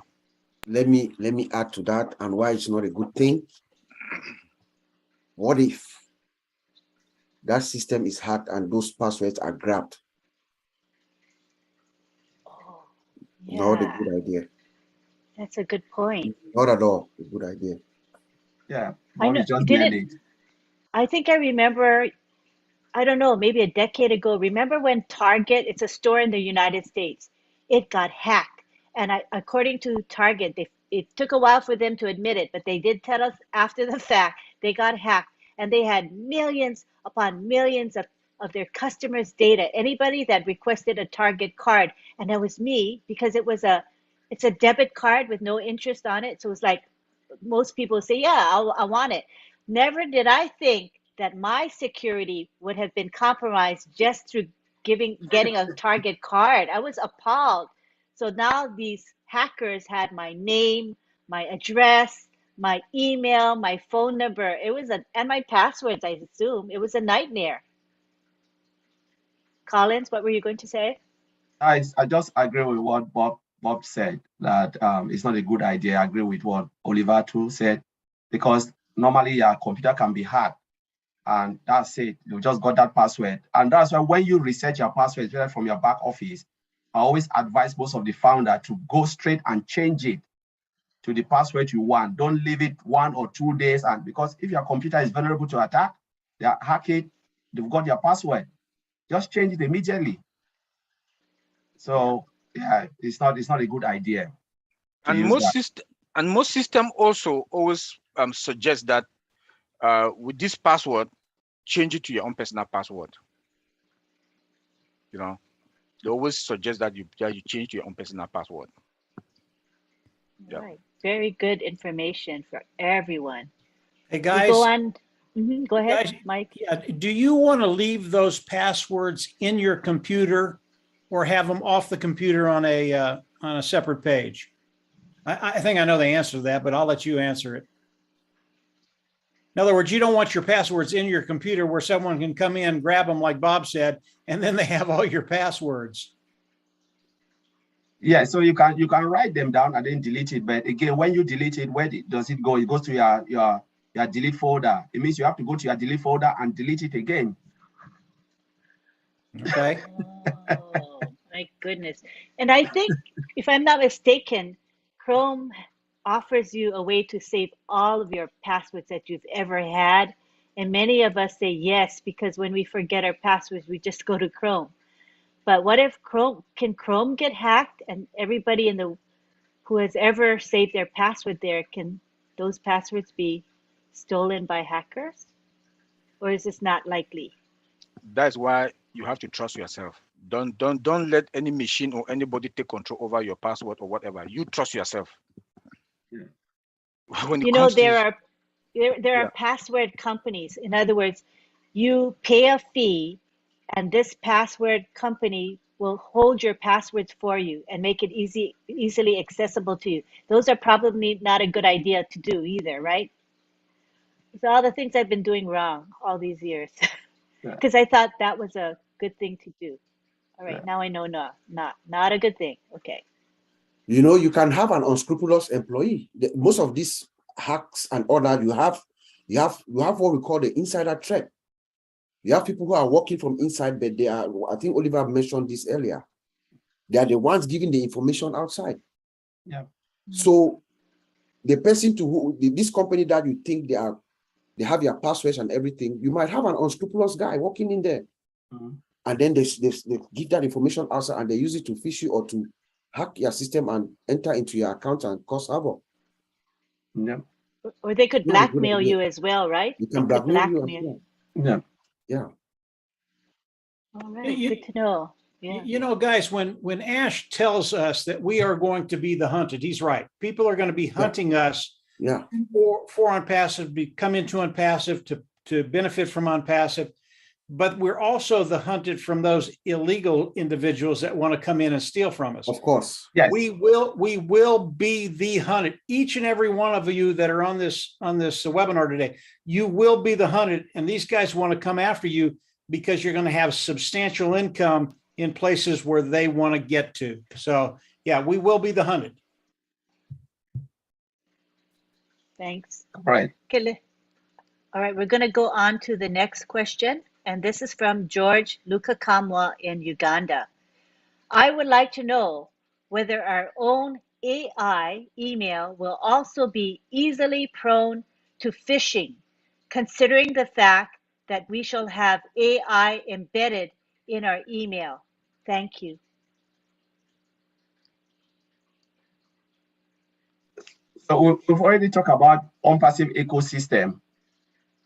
Let me add to that and why it's not a good thing. What if that system is hacked and those passwords are grabbed? Oh, Not a yeah, good idea. that's a good point. Not at all a good idea. Yeah, I Bobby know, just did nailed it, it. I think I remember, I don't know, maybe a decade ago, remember when Target, it's a store in the United States, it got hacked. And according to Target, it took a while for them to admit it, but they did tell us after the fact they got hacked, and they had millions upon millions of their customers' data. Anybody that requested a Target card, and that was me, because it's a debit card with no interest on it. So it's like most people say, yeah, I want it. Never did I think that my security would have been compromised just through getting a Target card. I was appalled. So now these hackers had my name, my address, my email, my phone number. And my passwords, I assume. It was a nightmare. Collins, what were you going to say? I just agree with what Bob said, that it's not a good idea. I agree with what Oliver too said, because normally your computer can be hacked, and that's it. You just got that password. And that's why when you reset your password, especially from your back office, I always advise most of the founder to go straight and change it to the password you want. Don't leave it 1 or 2 days. And because if your computer is vulnerable to attack, they hack it, they've got your password. Just change it immediately. So yeah, it's not a good idea. And most system also always suggest that with this password, change it to your own personal password. You know, they always suggest that you change to your own personal password. Yeah. Right. Very good information for everyone. Hey We guys, go on. Go ahead, guys, Mike. yeah, do you want to leave those passwords in your computer or have them off the computer on a separate page? I think I know the answer to that, but I'll let you answer it. In other words, you don't want your passwords in your computer where someone can come in, grab them like Bob said, and then they have all your passwords. Yeah, so you can write them down and then delete it. But again, when you delete it, where does it go? It goes to your delete folder. It means you have to go to your delete folder and delete it again. Okay. Oh, my goodness. And I think, if I'm not mistaken, Chrome offers you a way to save all of your passwords that you've ever had. And many of us say yes, because when we forget our passwords, we just go to Chrome. But what if can Chrome get hacked, and everybody who has ever saved their password there, can those passwords be stolen by hackers? Or is this not likely? That's why you have to trust yourself. Don't let any machine or anybody take control over your password or whatever. You trust yourself. Yeah. When it You know, comes to there are password companies. In other words, you pay a fee, and this password company will hold your passwords for you and make it easily accessible to you. Those are probably not a good idea to do either, right? So all the things I've been doing wrong all these years, Yeah. because I thought that was a good thing to do. All right, Yeah. now I know not a good thing. Okay. You know, you can have an unscrupulous employee. Most of these hacks and all that, you have what we call the insider threat. You have people who are working from inside, but they are, I think Oliver mentioned this earlier, they are the ones giving the information outside. Yeah. So the person this company that you think they have your passwords and everything, you might have an unscrupulous guy working in there. Mhm. And then they give that information outside, and they use it to phish you or to hack your system and enter into your account and cause havoc. Yeah. Or they could Not a good blackmail idea. you as well, right? You They can could blackmail you as blackmail. well. Yeah. Yeah. All right, You, good to know. Yeah. you know, guys, when Ash tells us that we are going to be the hunted, he's right. People are going to be hunting us Yeah. for Unpassive, come into Unpassive to benefit from Unpassive. But we're also the hunted from those illegal individuals that want to come in and steal from us. Of course. Yes. We will be the hunted. Each and every one of you that are on this webinar today, you will be the hunted, and these guys want to come after you because you're going to have substantial income in places where they want to get to. So yeah, we will be the hunted. Thanks. Right. Okay. All right, we're going to go on to the next question. And this is from George Lukakamwa in Uganda. I would like to know whether our own AI email will also be easily prone to phishing, considering the fact that we shall have AI embedded in our email. Thank you. So we've already talked about ONPASSIVE ecosystem.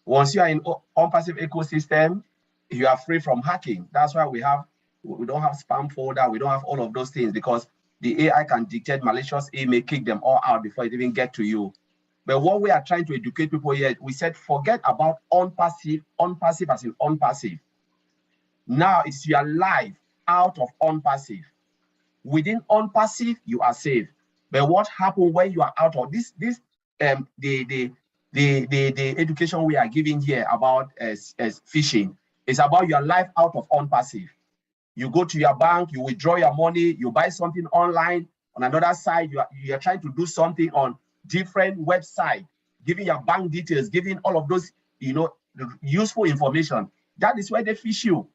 Once you are in ONPASSIVE ecosystem, you are free from hacking. That's why we don't have spam folder. We don't have all of those things, because the AI can dictate malicious email, kick them all out before it even get to you. But what we are trying to educate people here, we said, forget about ONPASSIVE as in ONPASSIVE. Now it's your life out of ONPASSIVE. Within ONPASSIVE, you are safe. But what happens when you are out of this? The education we are giving here about as phishing is about your life out of ONPASSIVE. You go to your bank, you withdraw your money, you buy something online. On another side, you are trying to do something on different website, giving your bank details, giving all of those, useful information. That is where they phish you.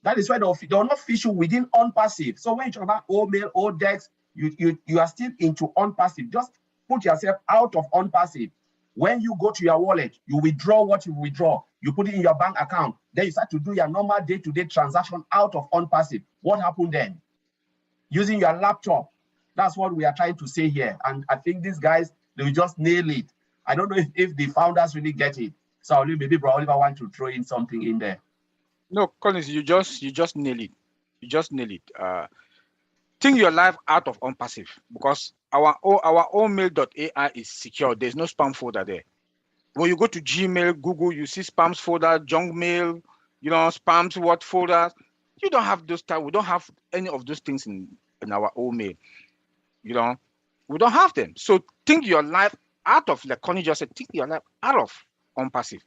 That is why they will not phish you within ONPASSIVE. So when you talk about OMail, ODEX, you are still into ONPASSIVE. Just put yourself out of ONPASSIVE. When you go to your wallet, you withdraw what you withdraw. You put it in your bank account. Then you start to do your normal day-to-day transaction out of ONPASSIVE. What happened then? Using your laptop. That's what we are trying to say here. And I think these guys, they will just nail it. I don't know if the founders really get it. So maybe Bro Oliver want to throw in something in there. No, Collins, you just nail it. You just nail it. Think your life out of ONPASSIVE, because our own mail.ai is secure. There's no spam folder there. When you go to Gmail, Google, you see spams folder, junk mail, spams what folders. You don't have those type. We don't have any of those things in our own mail. We don't have them. So think your life out of, like Connie just said, think your life out of ONPASSIVE.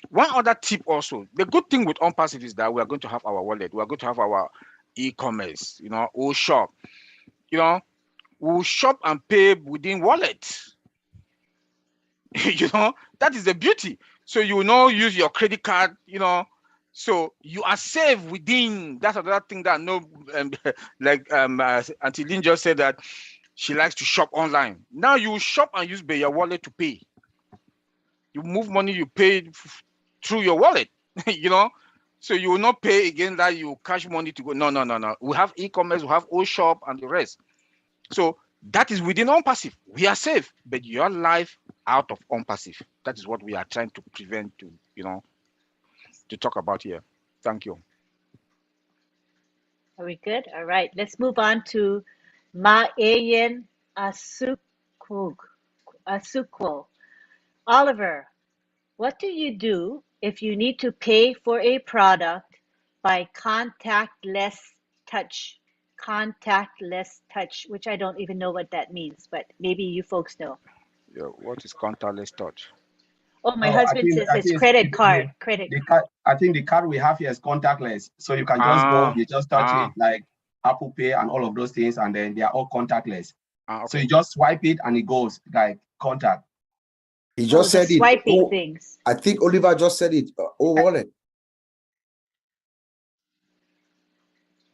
One other tip also, the good thing with ONPASSIVE is that we are going to have our wallet, we are going to have our e-commerce, or shop. We'll shop and pay within wallet. That is the beauty. So you will not use your credit card, so you are safe within. That's another thing that like Auntie Lynn just said that she likes to shop online. Now you shop and use your wallet to pay. You move money, you pay through your wallet, So you will not pay again that you cash money to go. No. We have e-commerce, we have shop and the rest. So that is within ONPASSIVE. We are safe, but your life out of ONPASSIVE. That is what we are trying to prevent, to talk about here. Thank you. Are we good? All right. Let's move on to Ma'ayan Asukwo. Oliver, what do you do if you need to pay for a product by contactless touch? Contactless touch, which I don't even know what that means, but maybe you folks know. Yeah, what is contactless touch? Oh, my No, husband says it's credit card. Credit. I think the card we have here is contactless. So you can just go, you just touch it like Apple Pay and all of those things, and then they are all contactless. Okay. So you just swipe it and it goes like contact. He just said it. Swiping things. I think Oliver just said it. Wallet.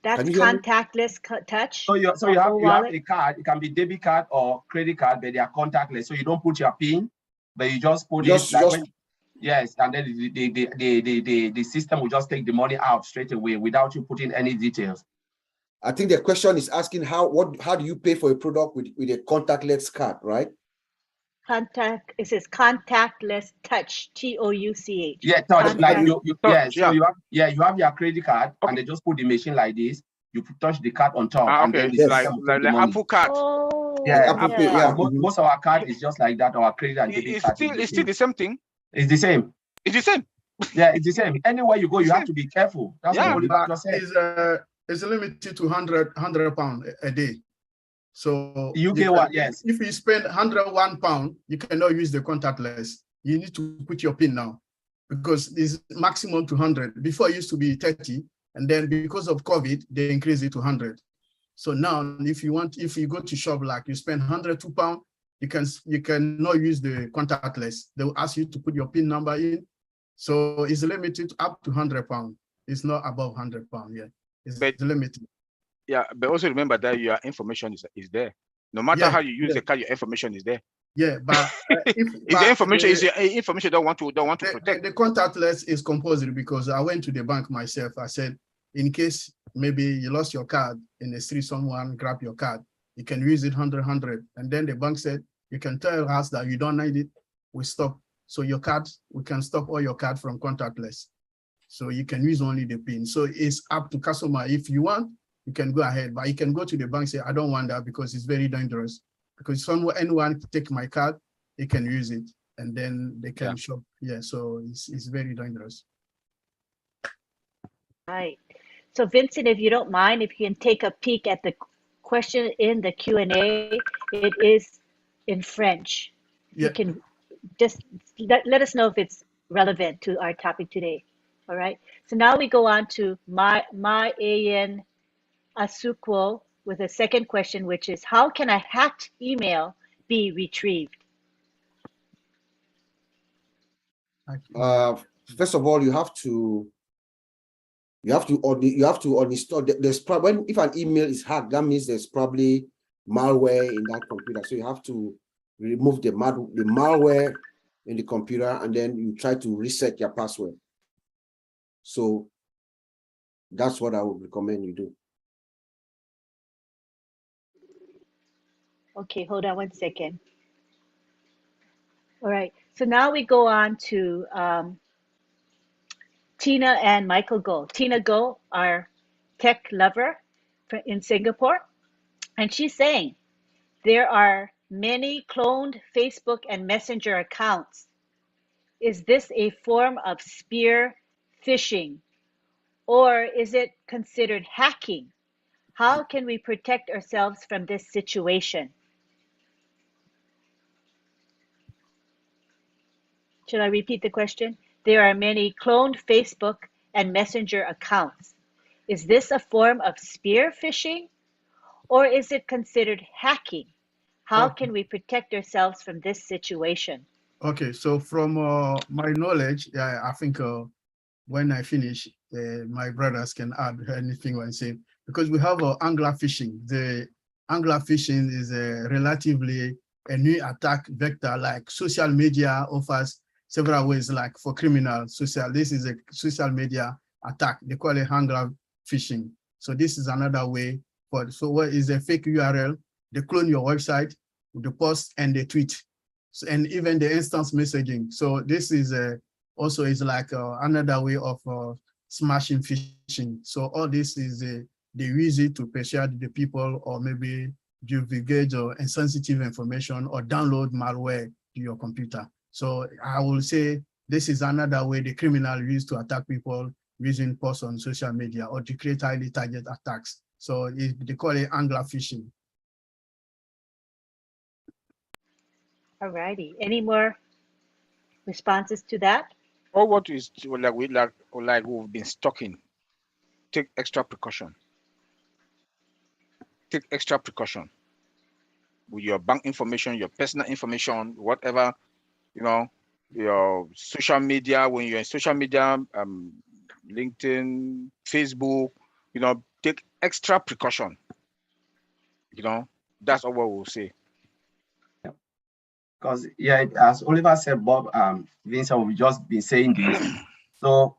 That's contactless touch. So you have a card. It can be debit card or credit card, but they are contactless. So you don't put your PIN, but you just put yes, and then the system will just take the money out straight away without you putting any details. I think the question is asking how do you pay for a product with a contactless card, right? It says contactless touch, TOUCH. Yeah, touch like you have your credit card, okay. and they just put the machine like this. You touch the card on top, and then it's like Apple card. Oh, yeah, Apple Pay, yeah. Most of our card is just like that. Our credit and debit card. It's still the same thing. It's the same. It's the same. Yeah, it's the same. Anywhere you go, you have to be careful. That's what Oliver just said. It's limited to 100 pounds a day. So UK one, yes. If you spend 101 pounds, you cannot use the contactless. You need to put your PIN now because it's maximum to 100. Before it used to be 30, and then because of COVID, they increased it to 100. So now, if you go to shop like you spend 102 pounds, you cannot use the contactless. They will ask you to put your PIN number in. So it's limited up to 100 pounds. It's not above 100 pounds. Yeah, it's limited. Yeah, but also remember that your information is there. No matter how you use the card, your information is there. Yeah, but if the information don't want to protect. The contactless is compulsory because I went to the bank myself. I said, in case maybe you lost your card in the street, someone grabbed your card, you can use it 100. And then the bank said, you can tell us that you don't need it. We stop. So your card, we can stop all your card from contactless. So you can use only the PIN. So it's up to customer. If you want, you can go ahead, but you can go to the bank and say, I don't want that because it's very dangerous. Because anyone can take my card, they can use it and then they can shop. Yeah, so it's very dangerous. Right. So Vincent, if you don't mind, if you can take a peek at the question in the Q&A, it is in French. Yeah. You can just let us know if it's relevant to our topic today. All right. So now we go on to Ma'ayan Asukwo with a second question, which is how can a hacked email be retrieved? First of all, you have to uninstall. There's probably if an email is hacked, that means there's probably malware in that computer. So you have to remove the malware in the computer, and then you try to reset your password. So that's what I would recommend you do. Okay, hold on one second. All right, so now we go on to Tina and Michael Go. Tina Go, our tech lover in Singapore, and she's saying there are many cloned Facebook and Messenger accounts. Is this a form of spear phishing, or is it considered hacking? How can we protect ourselves from this situation? Should I repeat the question? There are many cloned Facebook and Messenger accounts. Is this a form of spear phishing, or is it considered hacking? How Okay. can we protect ourselves from this situation? Okay, so from my knowledge, yeah, I think when I finish, my brothers can add anything I say, because we have angler phishing. The angler phishing is relatively a new attack vector. Like social media offers several ways, like for criminals. This is a social media attack. They call it angler phishing. So this is another way. So what is a fake URL? They clone your website, the post, and the tweet. So, and even the instance messaging. So this is also is like another way of smashing phishing. So all this is they use it to persuade the people, or maybe divulgate or insensitive information, or download malware to your computer. So I will say this is another way the criminal use to attack people using posts on social media, or to create highly targeted attacks. So they call it angler phishing. All righty. Any more responses to that? Or what is like we've been stalking. Take extra precaution. Take extra precaution with your bank information, your personal information, whatever, your social media. When you're in social media, LinkedIn, Facebook, take extra precaution. That's all what we'll say. Because yeah, as Oliver said, Bob, Vincent, we've just been saying this. So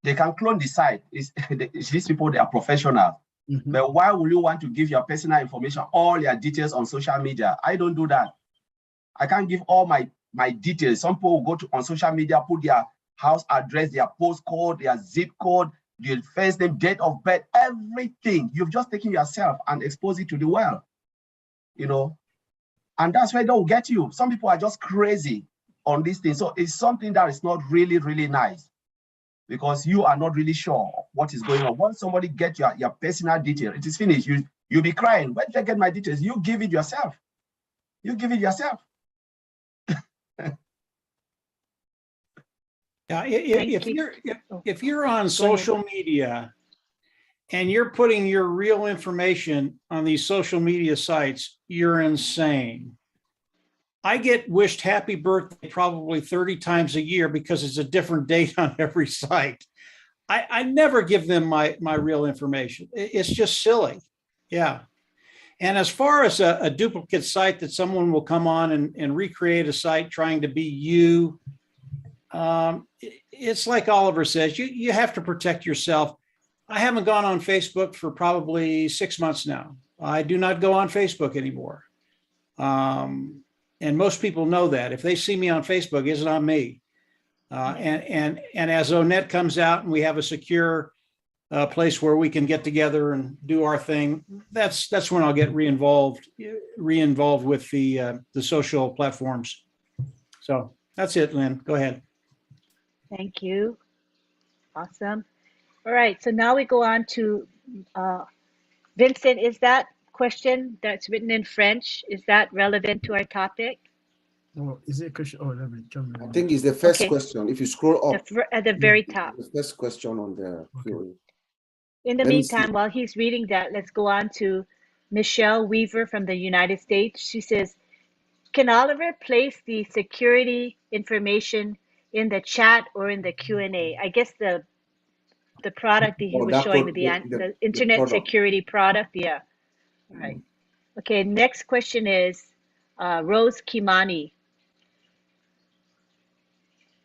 they can clone the site. These people, they are professional. Mm-hmm. But why would you want to give your personal information, all your details on social media? I don't do that. I can't give all my details. Some people will go on social media, put their house address, their postcode, their zip code, their first name, date of birth, everything. You've just taken yourself and exposed it to the world, and that's where they'll get you. Some people are just crazy on this thing. So it's something that is not really, really nice, because you are not really sure what is going on. Once somebody gets your personal detail, it is finished. You'll be crying. Where did I get my details? You give it yourself. You give it yourself. Yeah, if you're on social media and you're putting your real information on these social media sites, you're insane. I get wished happy birthday probably 30 times a year because it's a different date on every site. I never give them my real information. It's just silly. Yeah. And as far as a duplicate site that someone will come on and recreate a site trying to be you, it's like Oliver says, you have to protect yourself. I haven't gone on Facebook for probably 6 months now. I do not go on Facebook anymore. And most people know that. If they see me on Facebook, it's not me. And as ONET comes out and we have a secure place where we can get together and do our thing, that's when I'll get re-involved with the social platforms. So that's it, Lynn. Go ahead. Thank you. Awesome. All right, so now we go on to Vincent. Is that question that's written in French, is that relevant to our topic? Oh, is it a question? Oh, let me come. I think it's the first question. If you scroll up at the very top. the first question on the In the meantime, while he's reading that, let's go on to Michelle Weaver from the United States. She says, can Oliver place the security information in the chat or in the Q&A? I guess the product that he was showing me, the internet security product. Yeah. All right. Okay. Next question is Rose Kimani.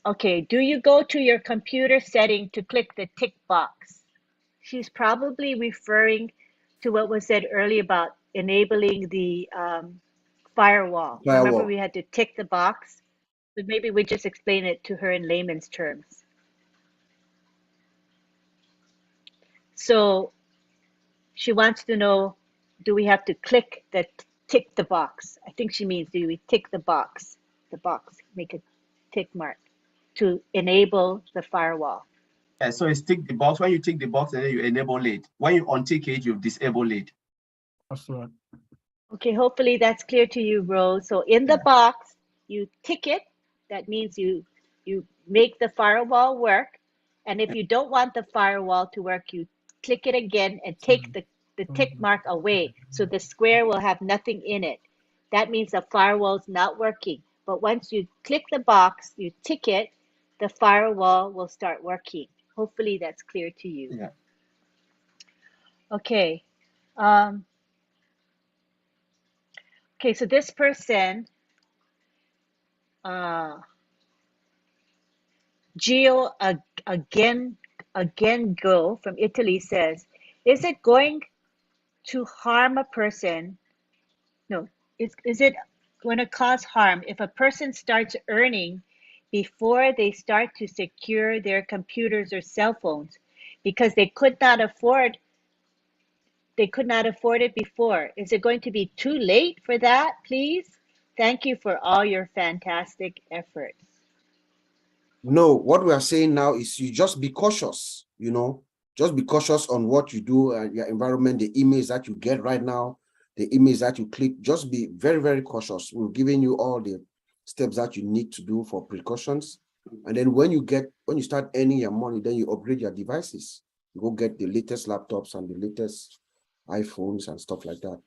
Okay. Do you go to your computer setting to click the tick box? She's probably referring to what was said earlier about enabling the firewall. Remember, we had to tick the box, but maybe we just explain it to her in layman's terms. So she wants to know, do we have to click the tick the box? I think she means, do we tick the box, make a tick mark to enable the firewall? Yeah, so it's tick the box. When you tick the box, and then you enable it. When you untick it, you disable it. That's right. Okay, hopefully that's clear to you, Rose. So in the box, you tick it. That means you you make the firewall work. And if you don't want the firewall to work, you click it again and take the tick mark away. So the square will have nothing in it. That means the firewall is not working. But once you click the box, you tick it, the firewall will start working. Hopefully that's clear to you. Yeah. Okay. Okay, so this person, Gio again go from Italy says, is it going to harm a person? No, is it going to cause harm if a person starts earning before they start to secure their computers or cell phones because they could not afford it before? Is it going to be too late for that, please? Thank you for all your fantastic efforts. No, what we are saying now is you just be cautious, you know, just be cautious on what you do, your environment, the emails that you get right now, the emails that you click, just be very, very cautious. We're giving you all the steps that you need to do for precautions. And then when you start earning your money, then you upgrade your devices. You go get the latest laptops and the latest iPhones and stuff like that.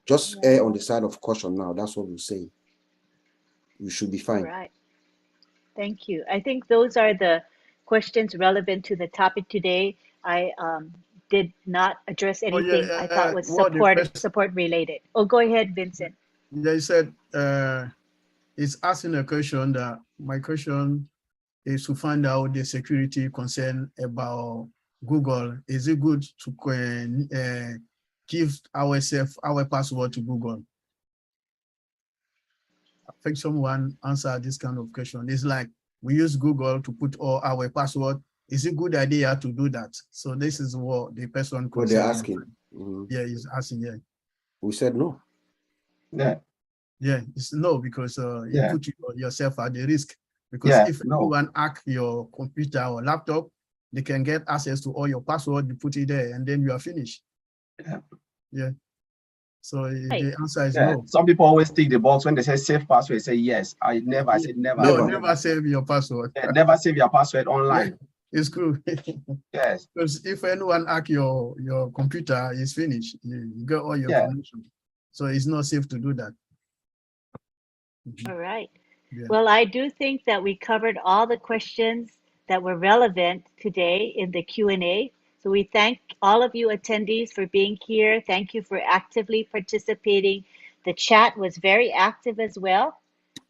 Just err on the side of caution now. That's what we say. You should be fine. All right. Thank you. I think those are the questions relevant to the topic today. I did not address anything I thought was support related. Oh, go ahead, Vincent. They said it's asking a question that my question is to find out the security concern about Google. Is it good to give our password to Google? I think someone answered this kind of question. It's like we use Google to put all our password. Is it a good idea to do that? So this is what the person What they're asking. Yeah, he's asking. Yeah. We said no. Yeah. Yeah, it's no, because you put yourself at the risk. Because if no. anyone hack your computer or laptop, they can get access to all your password, you put it there, and then you are finished. Yeah. Yeah. So the answer is no. Some people always tick the box when they say save password, say yes. I said never. No, never save your password. Yeah, never save your password online. Yeah, it's cool. Yes. Because if anyone hack your computer, it's finished. You get all your information. So it's not safe to do that. All right. Yeah. Well, I do think that we covered all the questions that were relevant today in the Q&A. So we thank all of you attendees for being here. Thank you for actively participating. The chat was very active as well.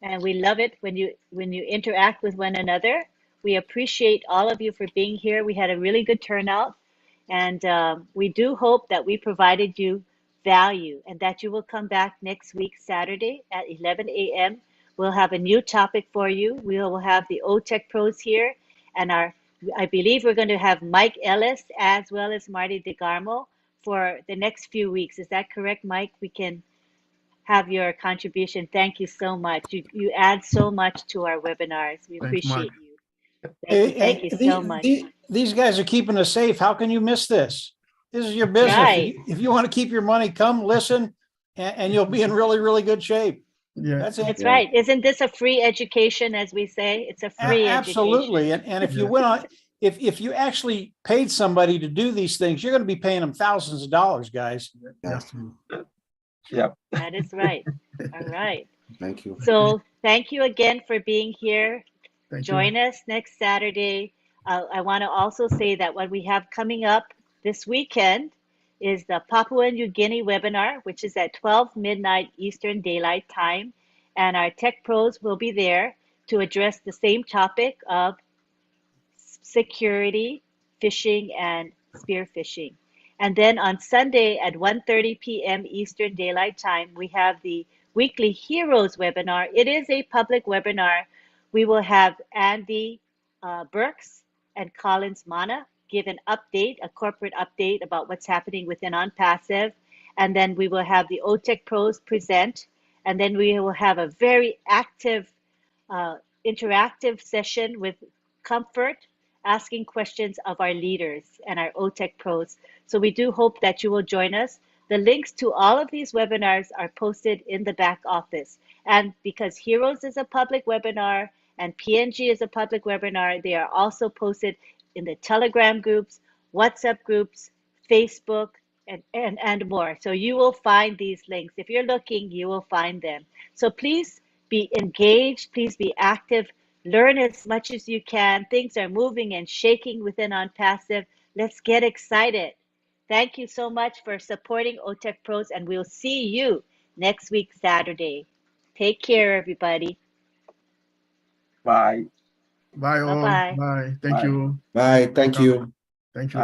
And we love it when you interact with one another. We appreciate all of you for being here. We had a really good turnout. And we do hope that we provided you value and that you will come back next week, Saturday at 11 a.m. We'll have a new topic for you. We will have the OTech Pros here, and I believe we're going to have Mike Ellis as well as Marty DeGarmo for the next few weeks. Is that correct, Mike? We can have your contribution. Thank you so much. You add so much to our webinars. We appreciate you. Thank you so much. These guys are keeping us safe. How can you miss this? This is your business. Right. If you want to keep your money, come listen, and you'll be in really, really good shape. Yeah, that's right. Isn't this a free education, as we say? It's a free absolutely. education. And if you went on, if you actually paid somebody to do these things, you're going to be paying them thousands of dollars, guys. Yeah. That is right. All right. Thank you. So thank you again for being here. Join us next Saturday. I want to also say that what we have coming up this weekend is the Papua New Guinea webinar, which is at 12 midnight Eastern Daylight Time. And our tech pros will be there to address the same topic of security, phishing, and spear phishing. And then on Sunday at 1:30 p.m. Eastern Daylight Time, we have the weekly Heroes webinar. It is a public webinar. We will have Andy Burks and Collins Mana give an update, a corporate update about what's happening within ONPASSIVE. And then we will have the OTech Pros present. And then we will have a very active, interactive session with Comfort, asking questions of our leaders and our OTech Pros. So we do hope that you will join us. The links to all of these webinars are posted in the back office. And because Heroes is a public webinar and PNG is a public webinar. They are also posted in the Telegram groups, WhatsApp groups, Facebook, and more. So you will find these links. If you're looking, you will find them. So please be engaged, please be active, learn as much as you can. Things are moving and shaking within ONPASSIVE. Let's get excited. Thank you so much for supporting OTech Pros, and we'll see you next week, Saturday. Take care, everybody. Bye. Bye all. Bye-bye. Bye. Thank Bye. you. Bye. Thank you. Thank you.